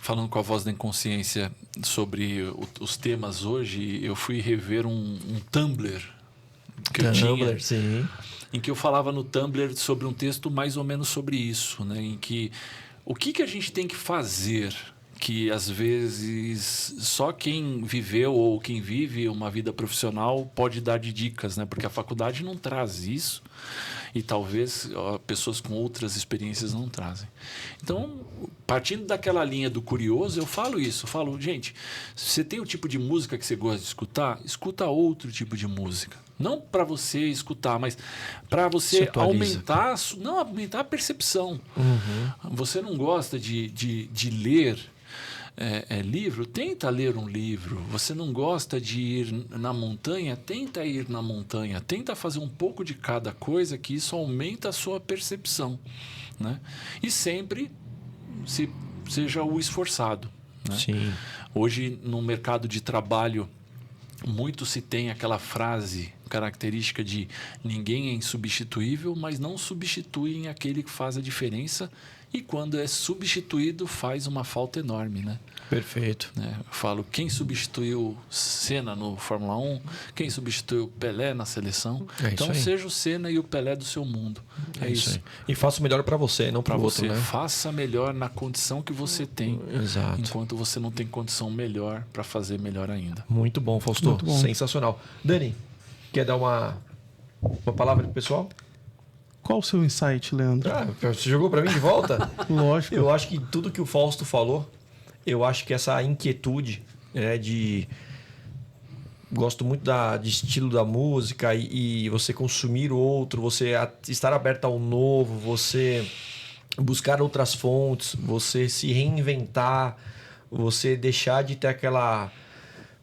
falando com a Voz da Inconsciência sobre os temas hoje, eu fui rever um Tumblr que eu tinha, sim. em que eu falava no Tumblr sobre um texto mais ou menos sobre isso, né? Em que o que a gente tem que fazer que às vezes só quem viveu ou quem vive uma vida profissional pode dar de dicas, né? Porque a faculdade não traz isso e talvez pessoas com outras experiências não trazem. Então, partindo daquela linha do curioso, eu falo isso. Eu falo, gente, se você tem o tipo de música que você gosta de escutar, escuta outro tipo de música. Não para você escutar, mas para você aumentar a percepção. Você não gosta de ler livro? Tenta ler um livro. Você não gosta de ir na montanha? Tenta ir na montanha. Tenta fazer um pouco de cada coisa, que isso aumenta a sua percepção, né? E sempre seja o esforçado, né? Sim. Hoje, no mercado de trabalho, muito se tem aquela frase característica de ninguém é insubstituível, mas não substituem aquele que faz a diferença e quando é substituído faz uma falta enorme, né? Perfeito. Eu falo, quem substituiu Senna no Fórmula 1, quem substituiu Pelé na seleção. Então seja o Senna e o Pelé do seu mundo. É isso. Aí. E faça o melhor para você, não para o outro, né? Faça melhor na condição que você tem. Exato. Enquanto você não tem condição melhor para fazer melhor ainda. Muito bom, Fausto. Muito bom. Sensacional. Dani, quer dar uma palavra pro pessoal? Qual o seu insight, Leandro? Você jogou para mim de volta? Lógico. Eu acho que tudo que o Fausto falou, eu acho que essa inquietude, né, de... Gosto muito de estilo da música e você consumir o outro, você estar aberto ao novo, você buscar outras fontes, você se reinventar, você deixar de ter aquela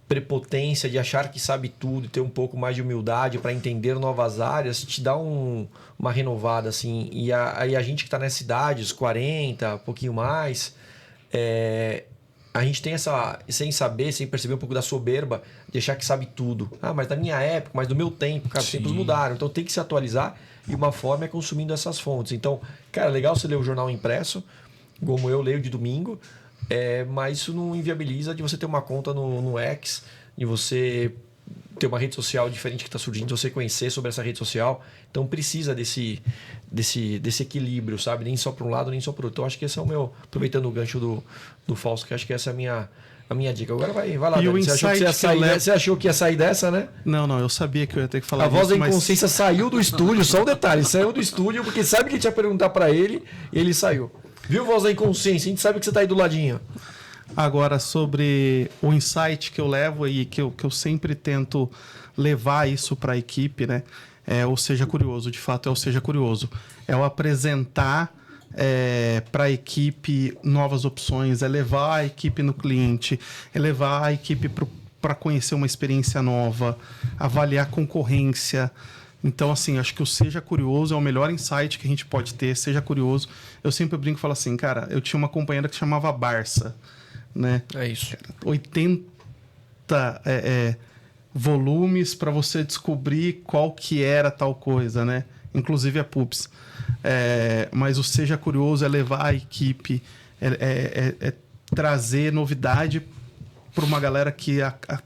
prepotência de achar que sabe tudo e ter um pouco mais de humildade para entender novas áreas, te dá uma renovada, assim. E a gente que está nessa idade, os 40, um pouquinho mais, a gente tem essa, sem saber, sem perceber um pouco da soberba, de achar que sabe tudo. Mas da minha época, mas do meu tempo, cara, os tempos mudaram. Então tem que se atualizar e uma forma é consumindo essas fontes. Então, cara, legal você ler o jornal impresso, como eu leio de domingo, mas isso não inviabiliza de você ter uma conta no X, de você ter uma rede social diferente que está surgindo, você conhecer sobre essa rede social. Então precisa desse equilíbrio, sabe? Nem só para um lado, nem só para o outro. Então acho que esse é o meu... Aproveitando o gancho do Fausto, que acho que essa é a minha dica. Agora vai lá, E Dani. o Você achou que ia sair dessa, né? Não, eu sabia que eu ia ter que falar A voz da disso, mas... inconsciência saiu do estúdio, só um detalhe. Saiu do estúdio porque sabe que a gente ia perguntar para ele e ele saiu. Viu, voz da inconsciência? A gente sabe que você tá aí do ladinho. Agora, sobre o insight que eu levo e que eu sempre tento levar isso para a equipe, né? Ou seja curioso, de fato, ou seja curioso. É o apresentar para a equipe novas opções, é levar a equipe no cliente, é levar a equipe para conhecer uma experiência nova, avaliar concorrência. Então, assim, acho que o Seja Curioso é o melhor insight que a gente pode ter. Seja curioso. Eu sempre brinco e falo assim, cara, eu tinha uma companheira que chamava Barça, né? É isso. 80 volumes para você descobrir qual que era tal coisa, né? Inclusive a Pups. Mas o Seja Curioso é levar a equipe, trazer novidade para uma galera que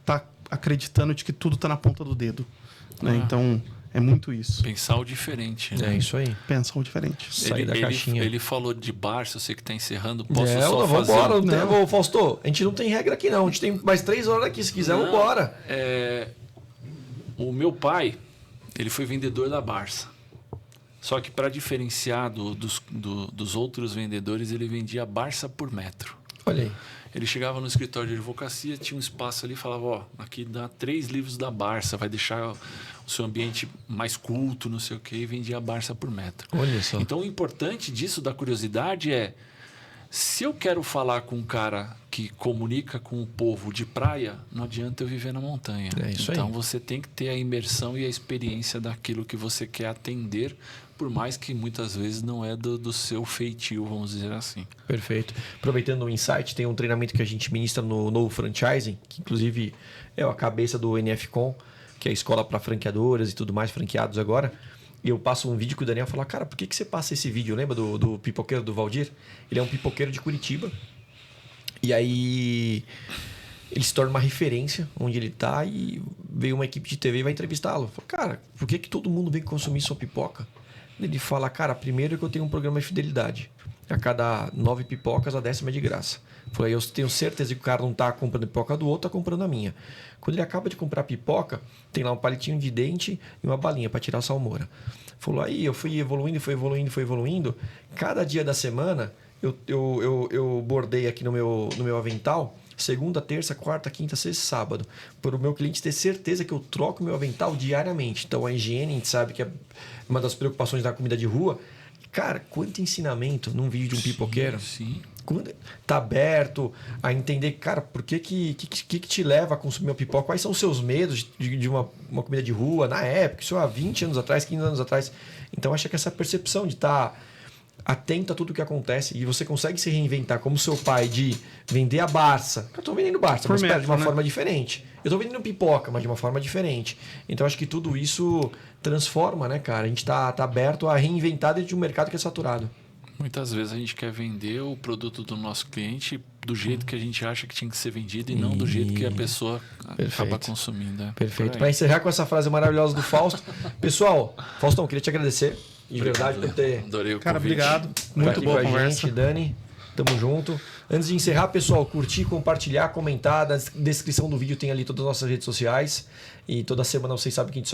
tá acreditando de que tudo tá na ponta do dedo, né? Então... É muito isso. Pensar o diferente. Né? É isso aí. Pensar o diferente. Sair da caixinha. Ele falou de Barça, eu sei que está encerrando. Posso só vamos fazer... embora. Fausto, a gente não tem regra aqui não. A gente tem mais 3 horas aqui. Se quiser, vamos embora. O meu pai, ele foi vendedor da Barça. Só que para diferenciar dos outros vendedores, ele vendia Barça por metro. Olha aí. Ele chegava no escritório de advocacia, tinha um espaço ali e falava, aqui dá 3 livros da Barça, vai deixar o seu ambiente mais culto, não sei o quê, e vendia a Barça por metro. Olha só. Então, o importante disso, da curiosidade, se eu quero falar com um cara que comunica com o povo de praia, não adianta eu viver na montanha. É isso aí. Então, você tem que ter a imersão e a experiência daquilo que você quer atender, por mais que muitas vezes não é do seu feitio, vamos dizer assim. Perfeito. Aproveitando o insight, tem um treinamento que a gente ministra no novo franchising, que inclusive é a cabeça do NFCon, que é a escola para franqueadoras e tudo mais, franqueados agora. E eu passo um vídeo que o Daniel fala, cara, por que você passa esse vídeo? Lembra do pipoqueiro do Valdir? Ele é um pipoqueiro de Curitiba. E aí ele se torna uma referência onde ele tá e veio uma equipe de TV e vai entrevistá-lo. Fala, cara, por que todo mundo vem consumir sua pipoca? Ele fala, cara, primeiro que eu tenho um programa de fidelidade. A cada 9 pipocas, a 10ª é de graça. Falei, eu tenho certeza que o cara não tá comprando a pipoca do outro, tá comprando a minha. Quando ele acaba de comprar a pipoca, tem lá um palitinho de dente e uma balinha para tirar a salmoura. Falou, aí eu fui evoluindo. Cada dia da semana, eu bordei aqui no meu avental, segunda, terça, quarta, quinta, sexta e sábado. Para o meu cliente ter certeza que eu troco meu avental diariamente. Então a higiene, a gente sabe que é uma das preocupações da comida de rua. Cara, quanto ensinamento num vídeo de um pipoqueiro. Sim. Quando tá aberto a entender, cara, por que te leva a consumir uma pipoca? Quais são os seus medos de uma comida de rua na época? Isso há 20 anos atrás, 15 anos atrás. Então, acho que essa percepção de estar atento a tudo que acontece e você consegue se reinventar como seu pai de vender a Barça. Eu tô vendendo Barça, Por mas metro, de uma né? forma diferente. Eu tô vendendo pipoca, mas de uma forma diferente. Então acho que tudo isso transforma, né, cara? A gente tá aberto a reinventar dentro de um mercado que é saturado. Muitas vezes a gente quer vender o produto do nosso cliente do jeito que a gente acha que tinha que ser vendido e não do jeito que a pessoa acaba Perfeito. consumindo. Perfeito. Por Para aí. encerrar com essa frase maravilhosa do Fausto. Pessoal, Faustão, queria te agradecer de verdade por ter Adorei o Cara, convite. obrigado. tá Muito aqui boa com a conversa. gente, Dani. Tamo junto. Antes de encerrar, pessoal, curtir, compartilhar, comentar. Na descrição do vídeo tem ali todas as nossas redes sociais. E toda semana vocês sabem que a gente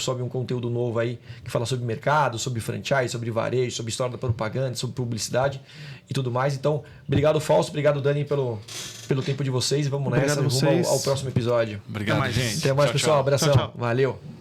sobe um conteúdo novo aí que fala sobre mercado, sobre franchise, sobre varejo, sobre história da propaganda, sobre publicidade e tudo mais. Então, obrigado, Fausto. Obrigado, Dani, pelo tempo de vocês. Vamos Obrigado nessa. a Rumo vocês. ao próximo episódio. Obrigado, Até mais. gente. Até mais, Tchau, pessoal. tchau. Abração. Tchau, tchau. Valeu.